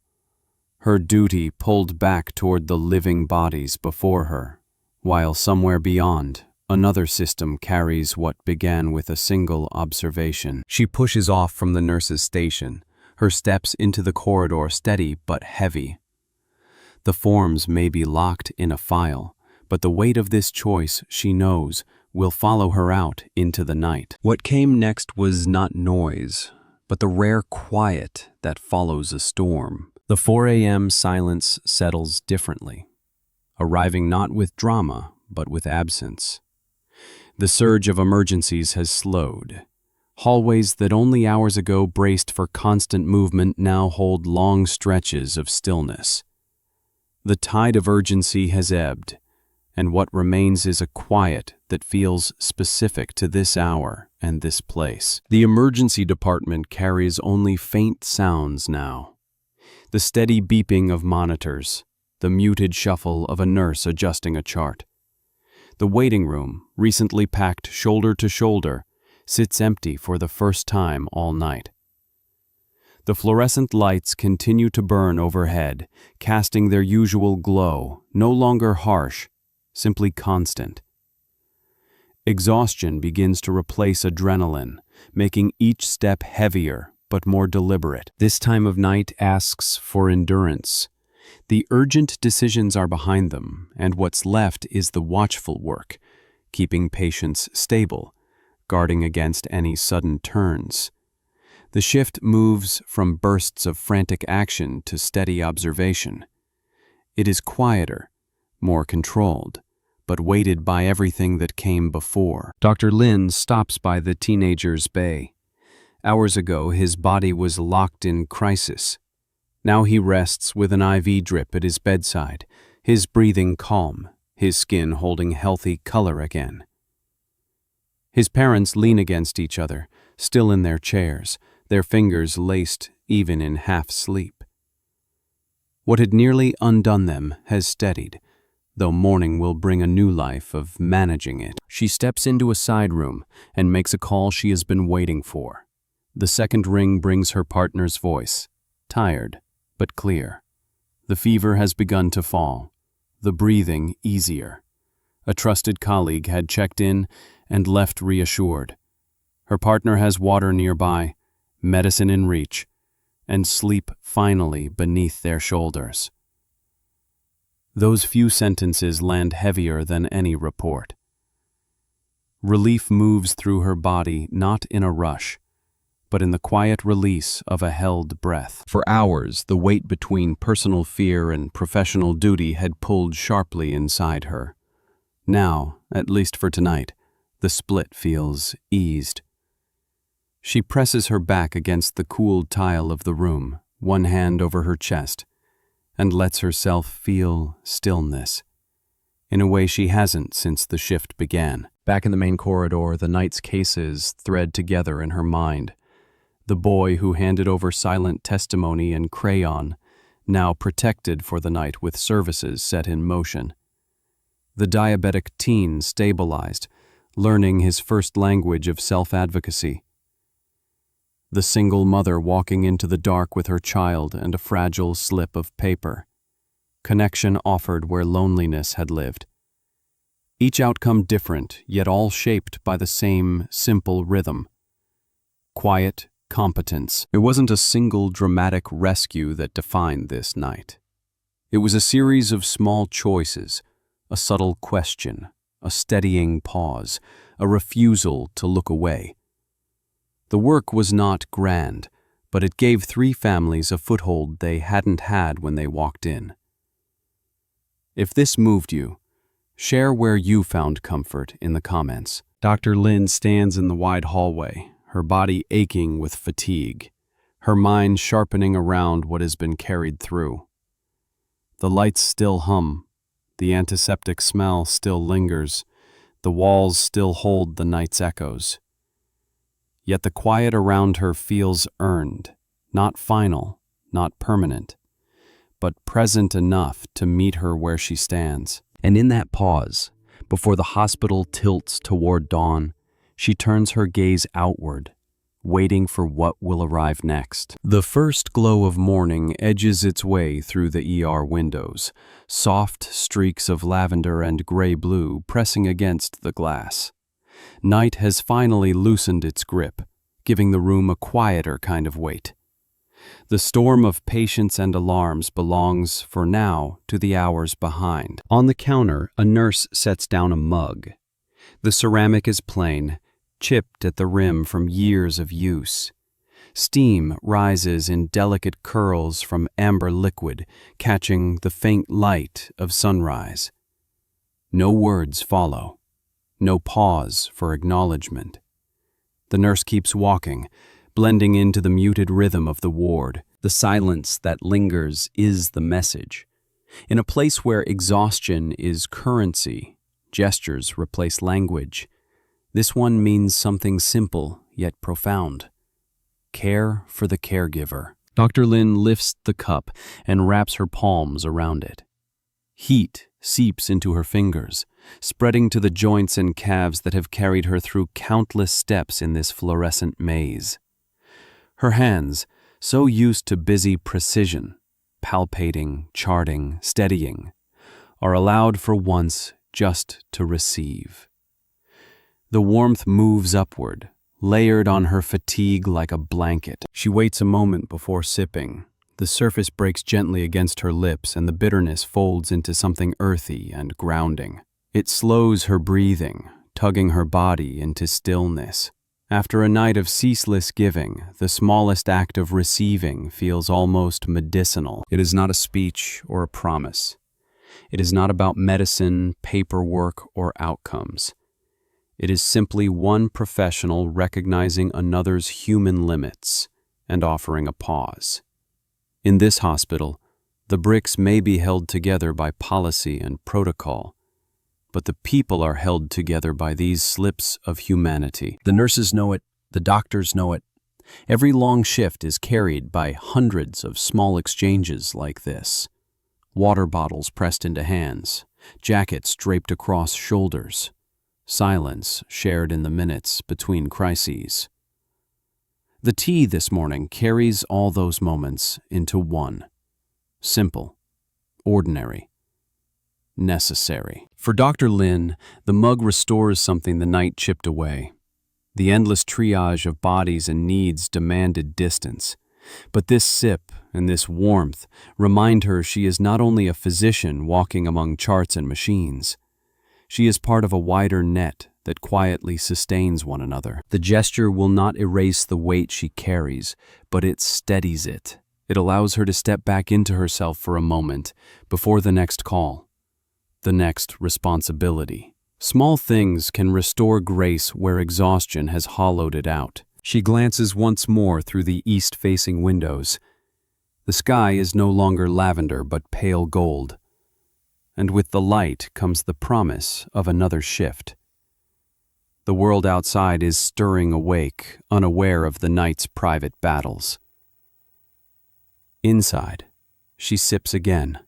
Her duty pulled back toward the living bodies before her, while somewhere beyond, another system carries what began with a single observation. She pushes off from the nurse's station, her steps into the corridor steady but heavy. The forms may be locked in a file, but the weight of this choice, she knows, will follow her out into the night. What came next was not noise, but the rare quiet that follows a storm. The 4 a.m. silence settles differently, arriving not with drama, but with absence. The surge of emergencies has slowed. Hallways that only hours ago braced for constant movement now hold long stretches of stillness. The tide of urgency has ebbed, and what remains is a quiet that feels specific to this hour and this place. The emergency department carries only faint sounds now. The steady beeping of monitors, the muted shuffle of a nurse adjusting a chart. The waiting room, recently packed shoulder to shoulder, sits empty for the first time all night. The fluorescent lights continue to burn overhead, casting their usual glow, no longer harsh, simply constant. Exhaustion begins to replace adrenaline, making each step heavier but more deliberate. This time of night asks for endurance. The urgent decisions are behind them, and what's left is the watchful work, keeping patients stable, guarding against any sudden turns. The shift moves from bursts of frantic action to steady observation. It is quieter, more controlled, but weighted by everything that came before. Dr. Lin stops by the teenager's bay. Hours ago, his body was locked in crisis. Now he rests with an IV drip at his bedside, his breathing calm, his skin holding healthy color again. His parents lean against each other, still in their chairs, their fingers laced even in half-sleep. What had nearly undone them has steadied, though morning will bring a new life of managing it. She steps into a side room and makes a call she has been waiting for. The second ring brings her partner's voice, tired but clear. The fever has begun to fall, the breathing easier. A trusted colleague had checked in and left reassured. Her partner has water nearby, medicine in reach, and sleep finally beneath their shoulders. Those few sentences land heavier than any report. Relief moves through her body not in a rush, but in the quiet release of a held breath. For hours, the weight between personal fear and professional duty had pulled sharply inside her. Now, at least for tonight, the split feels eased. She presses her back against the cool tile of the room, one hand over her chest, and lets herself feel stillness, in a way she hasn't since the shift began. Back in the main corridor, the night's cases thread together in her mind. The boy who handed over silent testimony and crayon, now protected for the night with services set in motion. The diabetic teen stabilized, learning his first language of self-advocacy. The single mother walking into the dark with her child and a fragile slip of paper. Connection offered where loneliness had lived. Each outcome different, yet all shaped by the same simple rhythm. Quiet competence. It wasn't a single dramatic rescue that defined this night. It was a series of small choices, a subtle question, a steadying pause, a refusal to look away. The work was not grand, but it gave 3 families a foothold they hadn't had when they walked in. If this moved you, share where you found comfort in the comments. Dr. Lin stands in the wide hallway, her body aching with fatigue, her mind sharpening around what has been carried through. The lights still hum, the antiseptic smell still lingers, the walls still hold the night's echoes. Yet the quiet around her feels earned, not final, not permanent, but present enough to meet her where she stands. And in that pause, before the hospital tilts toward dawn, she turns her gaze outward, waiting for what will arrive next. The first glow of morning edges its way through the ER windows, soft streaks of lavender and gray-blue pressing against the glass. Night has finally loosened its grip, giving the room a quieter kind of weight. The storm of patients and alarms belongs, for now, to the hours behind. On the counter, a nurse sets down a mug. The ceramic is plain, chipped at the rim from years of use. Steam rises in delicate curls from amber liquid, catching the faint light of sunrise. No words follow. No pause for acknowledgement. The nurse keeps walking, blending into the muted rhythm of the ward. The silence that lingers is the message. In a place where exhaustion is currency, gestures replace language. This one means something simple yet profound. Care for the caregiver. Dr. Lin lifts the cup and wraps her palms around it. Heat seeps into her fingers, spreading to the joints and calves that have carried her through countless steps in this fluorescent maze. Her hands, so used to busy precision, palpating, charting, steadying, are allowed for once just to receive. The warmth moves upward, layered on her fatigue like a blanket. She waits a moment before sipping. The surface breaks gently against her lips and the bitterness folds into something earthy and grounding. It slows her breathing, tugging her body into stillness. After a night of ceaseless giving, the smallest act of receiving feels almost medicinal. It is not a speech or a promise. It is not about medicine, paperwork, or outcomes. It is simply one professional recognizing another's human limits and offering a pause. In this hospital, the bricks may be held together by policy and protocol, but the people are held together by these slips of humanity. The nurses know it, the doctors know it. Every long shift is carried by hundreds of small exchanges like this. Water bottles pressed into hands, jackets draped across shoulders, silence shared in the minutes between crises. The tea this morning carries all those moments into one. Simple, ordinary, necessary. For Dr. Lin, the mug restores something the night chipped away. The endless triage of bodies and needs demanded distance. But this sip and this warmth remind her she is not only a physician walking among charts and machines. She is part of a wider net that quietly sustains one another. The gesture will not erase the weight she carries, but it steadies it. It allows her to step back into herself for a moment before the next call, the next responsibility. Small things can restore grace where exhaustion has hollowed it out. She glances once more through the east-facing windows. The sky is no longer lavender but pale gold, and with the light comes the promise of another shift. The world outside is stirring awake, unaware of the night's private battles. Inside, she sips again,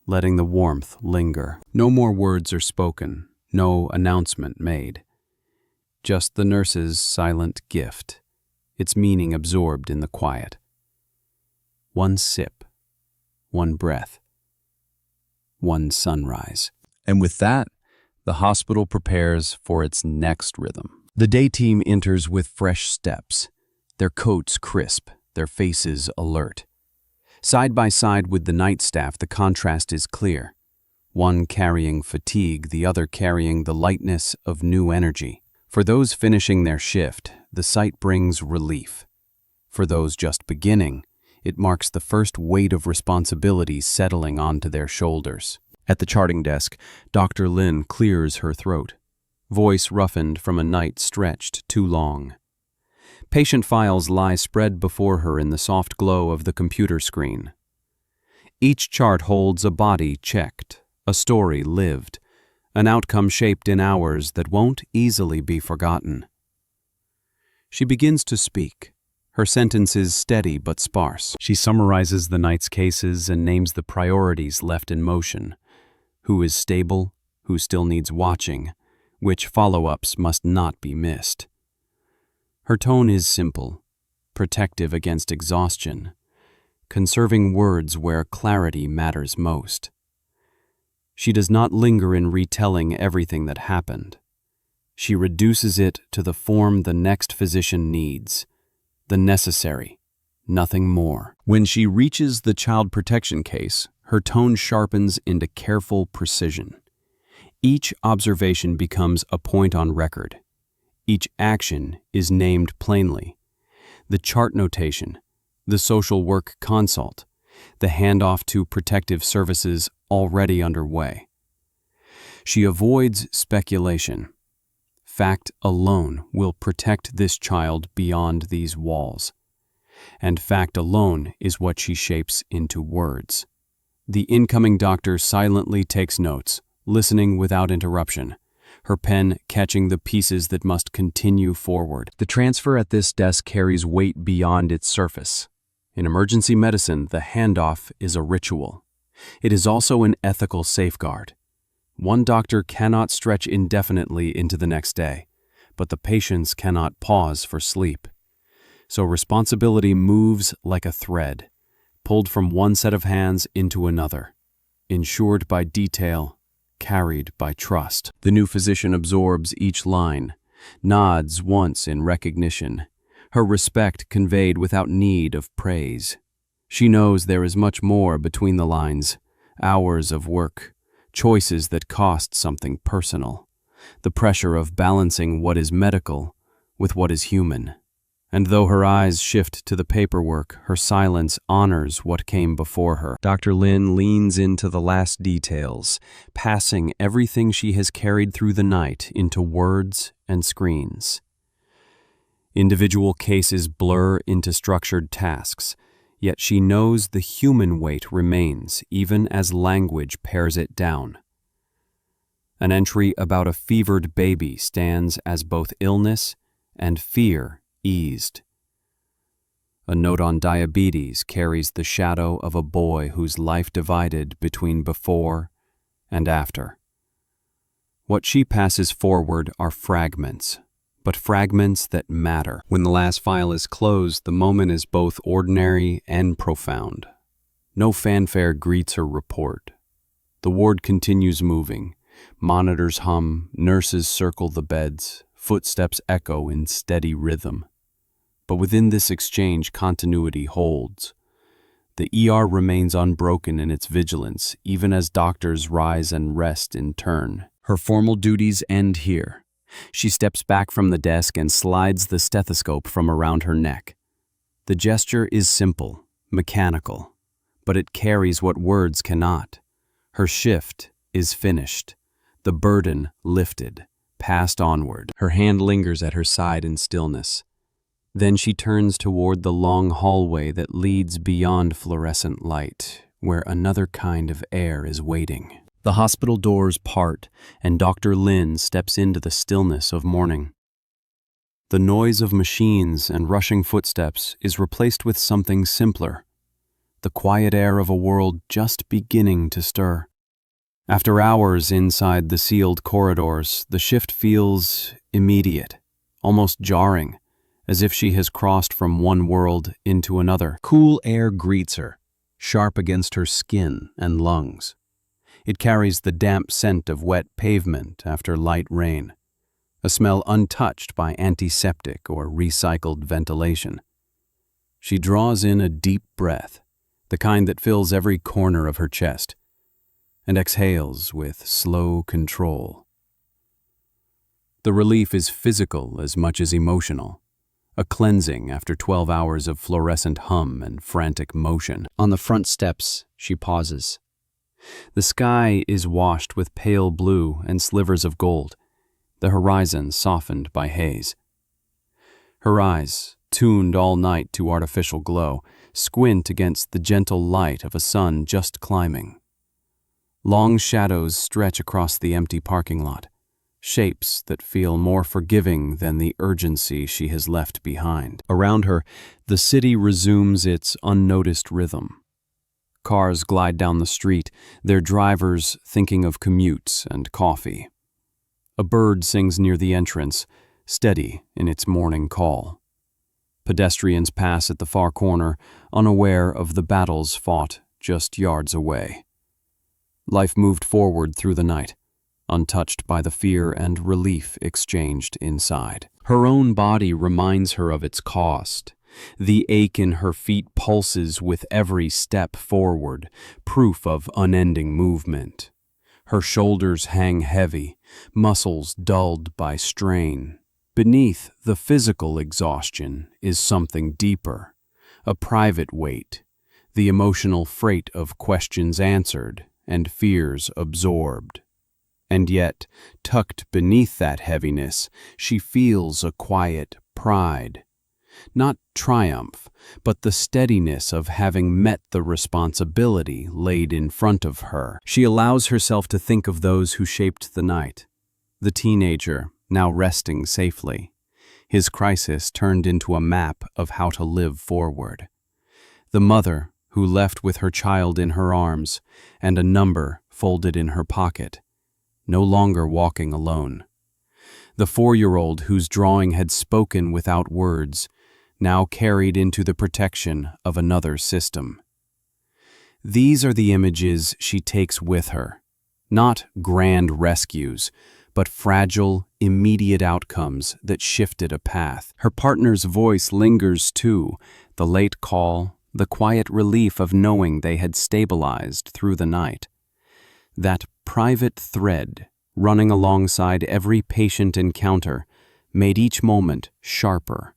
letting the warmth linger. No more words are spoken, no announcement made. Just the nurse's silent gift, its meaning absorbed in the quiet. One sip, one breath, one sunrise. And with that, the hospital prepares for its next rhythm. The day team enters with fresh steps, their coats crisp, their faces alert. Side by side with the night staff, the contrast is clear. One carrying fatigue, the other carrying the lightness of new energy. For those finishing their shift, the sight brings relief. For those just beginning, it marks the first weight of responsibility settling onto their shoulders. At the charting desk, Dr. Lin clears her throat, voice roughened from a night stretched too long. Patient files lie spread before her in the soft glow of the computer screen. Each chart holds a body checked, a story lived, an outcome shaped in hours that won't easily be forgotten. She begins to speak, her sentences steady but sparse. She summarizes the night's cases and names the priorities left in motion. Who is stable, who still needs watching, which follow-ups must not be missed. Her tone is simple, protective against exhaustion, conserving words where clarity matters most. She does not linger in retelling everything that happened. She reduces it to the form the next physician needs, the necessary, nothing more. When she reaches the child protection case, her tone sharpens into careful precision. Each observation becomes a point on record. Each action is named plainly. The chart notation, the social work consult, the handoff to protective services already underway. She avoids speculation. Fact alone will protect this child beyond these walls. And fact alone is what she shapes into words. The incoming doctor silently takes notes, listening without interruption, her pen catching the pieces that must continue forward. The transfer at this desk carries weight beyond its surface. In emergency medicine, the handoff is a ritual. It is also an ethical safeguard. One doctor cannot stretch indefinitely into the next day, but the patients cannot pause for sleep. So responsibility moves like a thread, pulled from one set of hands into another, insured by detail, carried by trust. The new physician absorbs each line, nods once in recognition, her respect conveyed without need of praise. She knows there is much more between the lines, hours of work, choices that cost something personal, the pressure of balancing what is medical with what is human. And though her eyes shift to the paperwork, her silence honors what came before her. Dr. Lin leans into the last details, passing everything she has carried through the night into words and screens. Individual cases blur into structured tasks, yet she knows the human weight remains even as language pares it down. An entry about a fevered baby stands as both illness and fear eased. A note on diabetes carries the shadow of a boy whose life divided between before and after. What she passes forward are fragments, but fragments that matter. When the last file is closed, the moment is both ordinary and profound. No fanfare greets her report. The ward continues moving. Monitors hum, nurses circle the beds, footsteps echo in steady rhythm. But within this exchange, continuity holds. The ER remains unbroken in its vigilance, even as doctors rise and rest in turn. Her formal duties end here. She steps back from the desk and slides the stethoscope from around her neck. The gesture is simple, mechanical, but it carries what words cannot. Her shift is finished, the burden lifted, passed onward. Her hand lingers at her side in stillness. Then she turns toward the long hallway that leads beyond fluorescent light, where another kind of air is waiting. The hospital doors part, and Dr. Lin steps into the stillness of morning. The noise of machines and rushing footsteps is replaced with something simpler, the quiet air of a world just beginning to stir. After hours inside the sealed corridors, the shift feels immediate, almost jarring, as if she has crossed from one world into another. Cool air greets her, sharp against her skin and lungs. It carries the damp scent of wet pavement after light rain, a smell untouched by antiseptic or recycled ventilation. She draws in a deep breath, the kind that fills every corner of her chest, and exhales with slow control. The relief is physical as much as emotional. A cleansing after 12 hours of fluorescent hum and frantic motion. On the front steps, she pauses. The sky is washed with pale blue and slivers of gold, the horizon softened by haze. Her eyes, tuned all night to artificial glow, squint against the gentle light of a sun just climbing. Long shadows stretch across the empty parking lot, shapes that feel more forgiving than the urgency she has left behind. Around her, the city resumes its unnoticed rhythm. Cars glide down the street, their drivers thinking of commutes and coffee. A bird sings near the entrance, steady in its morning call. Pedestrians pass at the far corner, unaware of the battles fought just yards away. Life moved forward through the night, untouched by the fear and relief exchanged inside. Her own body reminds her of its cost. The ache in her feet pulses with every step forward, proof of unending movement. Her shoulders hang heavy, muscles dulled by strain. Beneath the physical exhaustion is something deeper, a private weight, the emotional freight of questions answered and fears absorbed. And yet, tucked beneath that heaviness, she feels a quiet pride. Not triumph, but the steadiness of having met the responsibility laid in front of her. She allows herself to think of those who shaped the night. The teenager, now resting safely. His crisis turned into a map of how to live forward. The mother, who left with her child in her arms, and a number folded in her pocket. no longer walking alone. The 4-year-old whose drawing had spoken without words, now carried into the protection of another system. These are the images she takes with her, not grand rescues, but fragile, immediate outcomes that shifted a path. Her partner's voice lingers too, the late call, the quiet relief of knowing they had stabilized through the night. That private thread, running alongside every patient encounter, made each moment sharper.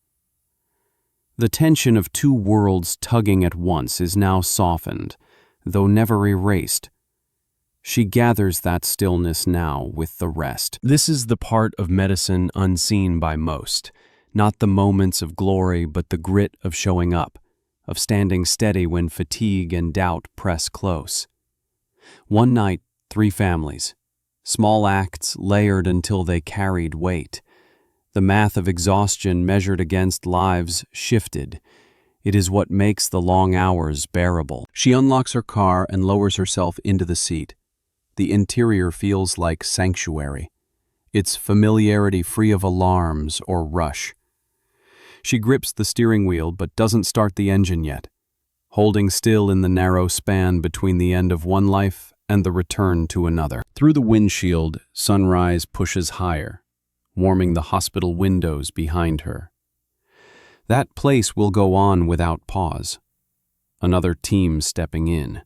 The tension of 2 worlds tugging at once is now softened, though never erased. She gathers that stillness now with the rest. This is the part of medicine unseen by most, not the moments of glory, but the grit of showing up, of standing steady when fatigue and doubt press close. One night, 3 families. Small acts layered until they carried weight. The math of exhaustion measured against lives shifted. It is what makes the long hours bearable. She unlocks her car and lowers herself into the seat. The interior feels like sanctuary, its familiarity free of alarms or rush. She grips the steering wheel but doesn't start the engine yet, holding still in the narrow span between the end of one life and the return to another. Through the windshield, sunrise pushes higher, warming the hospital windows behind her. That place will go on without pause. Another team stepping in.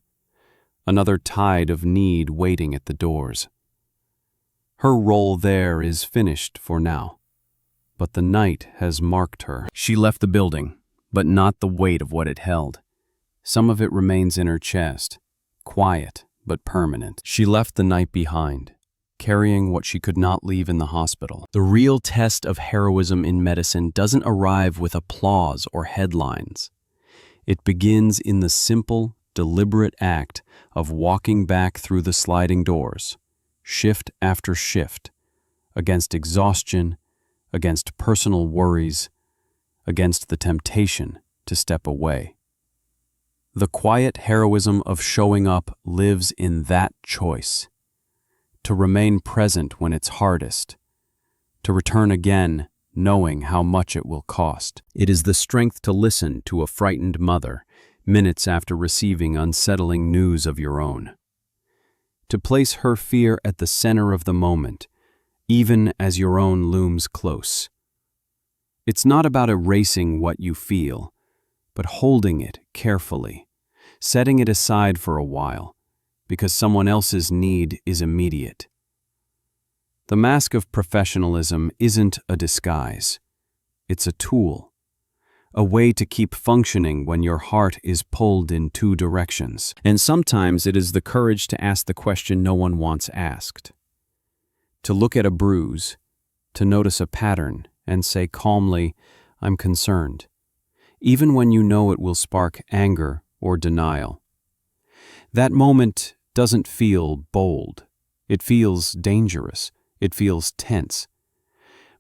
Another tide of need waiting at the doors. Her role there is finished for now, but the night has marked her. She left the building, but not the weight of what it held. Some of it remains in her chest, quiet but permanent. She left the night behind, carrying what she could not leave in the hospital. The real test of heroism in medicine doesn't arrive with applause or headlines. It begins in the simple, deliberate act of walking back through the sliding doors, shift after shift, against exhaustion, against personal worries, against the temptation to step away. The quiet heroism of showing up lives in that choice. To remain present when it's hardest, to return again knowing how much it will cost. It is the strength to listen to a frightened mother minutes after receiving unsettling news of your own. To place her fear at the center of the moment, even as your own looms close. It's not about erasing what you feel, but holding it carefully, setting it aside for a while, because someone else's need is immediate. The mask of professionalism isn't a disguise. It's a tool, a way to keep functioning when your heart is pulled in 2 directions. And sometimes it is the courage to ask the question no one wants asked. To look at a bruise, to notice a pattern, and say calmly, "I'm concerned," even when you know it will spark anger or denial. That moment doesn't feel bold. It feels dangerous. It feels tense.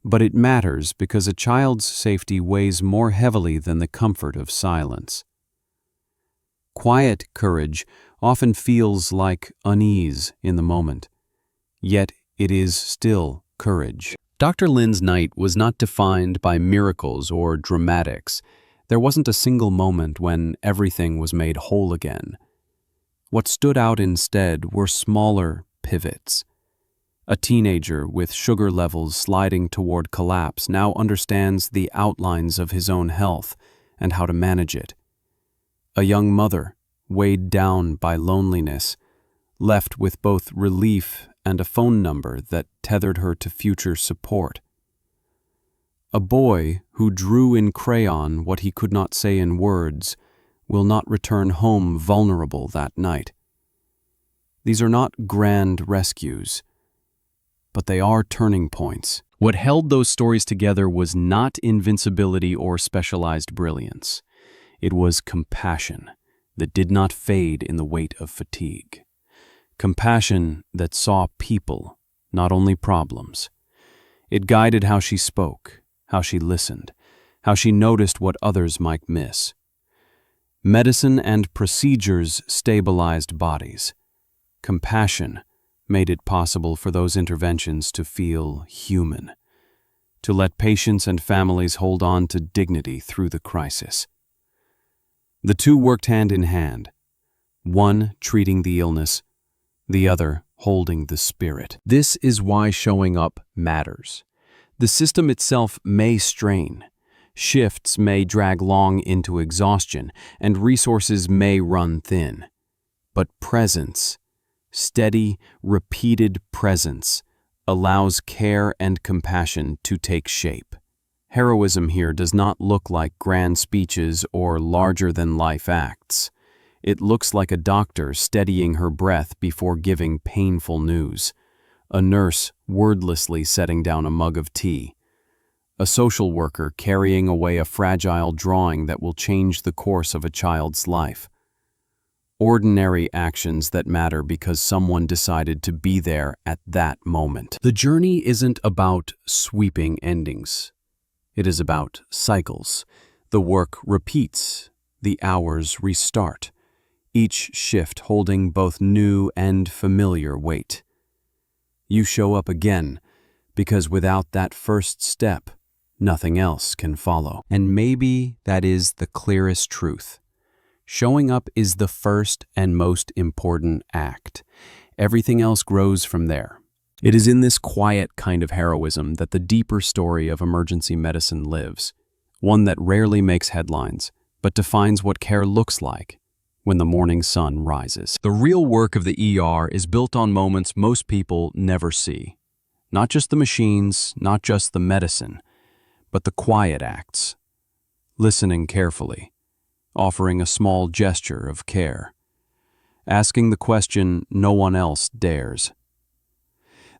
But it matters because a child's safety weighs more heavily than the comfort of silence. Quiet courage often feels like unease in the moment, yet it is still courage. Dr. Lin's night was not defined by miracles or dramatics. There wasn't a single moment when everything was made whole again. What stood out instead were smaller pivots. A teenager with sugar levels sliding toward collapse now understands the outlines of his own health and how to manage it. A young mother, weighed down by loneliness, left with both relief and a phone number that tethered her to future support. A boy who drew in crayon what he could not say in words will not return home vulnerable that night. These are not grand rescues, but they are turning points. What held those stories together was not invincibility or specialized brilliance. It was compassion that did not fade in the weight of fatigue. Compassion that saw people, not only problems. It guided how she spoke, how she listened, how she noticed what others might miss. Medicine and procedures stabilized bodies. Compassion made it possible for those interventions to feel human, to let patients and families hold on to dignity through the crisis. The two worked hand in hand, one treating the illness, the other holding the spirit. This is why showing up matters. The system itself may strain, shifts may drag long into exhaustion, and resources may run thin. But presence, steady, repeated presence, allows care and compassion to take shape. Heroism here does not look like grand speeches or larger-than-life acts. It looks like a doctor steadying her breath before giving painful news, a nurse wordlessly setting down a mug of tea, a social worker carrying away a fragile drawing that will change the course of a child's life. Ordinary actions that matter because someone decided to be there at that moment. The journey isn't about sweeping endings. It is about cycles. The work repeats, the hours restart, each shift holding both new and familiar weight. You show up again, because without that first step, nothing else can follow. And maybe that is the clearest truth. Showing up is the first and most important act. Everything else grows from there. It is in this quiet kind of heroism that the deeper story of emergency medicine lives, one that rarely makes headlines, but defines what care looks like when the morning sun rises. The real work of the ER is built on moments most people never see. Not just the machines, not just the medicine, but the quiet acts. Listening carefully, offering a small gesture of care, asking the question no one else dares.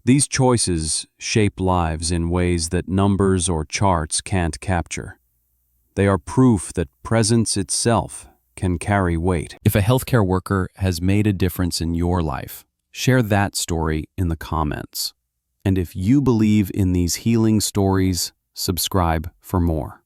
These choices shape lives in ways that numbers or charts can't capture. They are proof that presence itself can carry weight. If a healthcare worker has made a difference in your life, share that story in the comments. And if you believe in these healing stories, subscribe for more.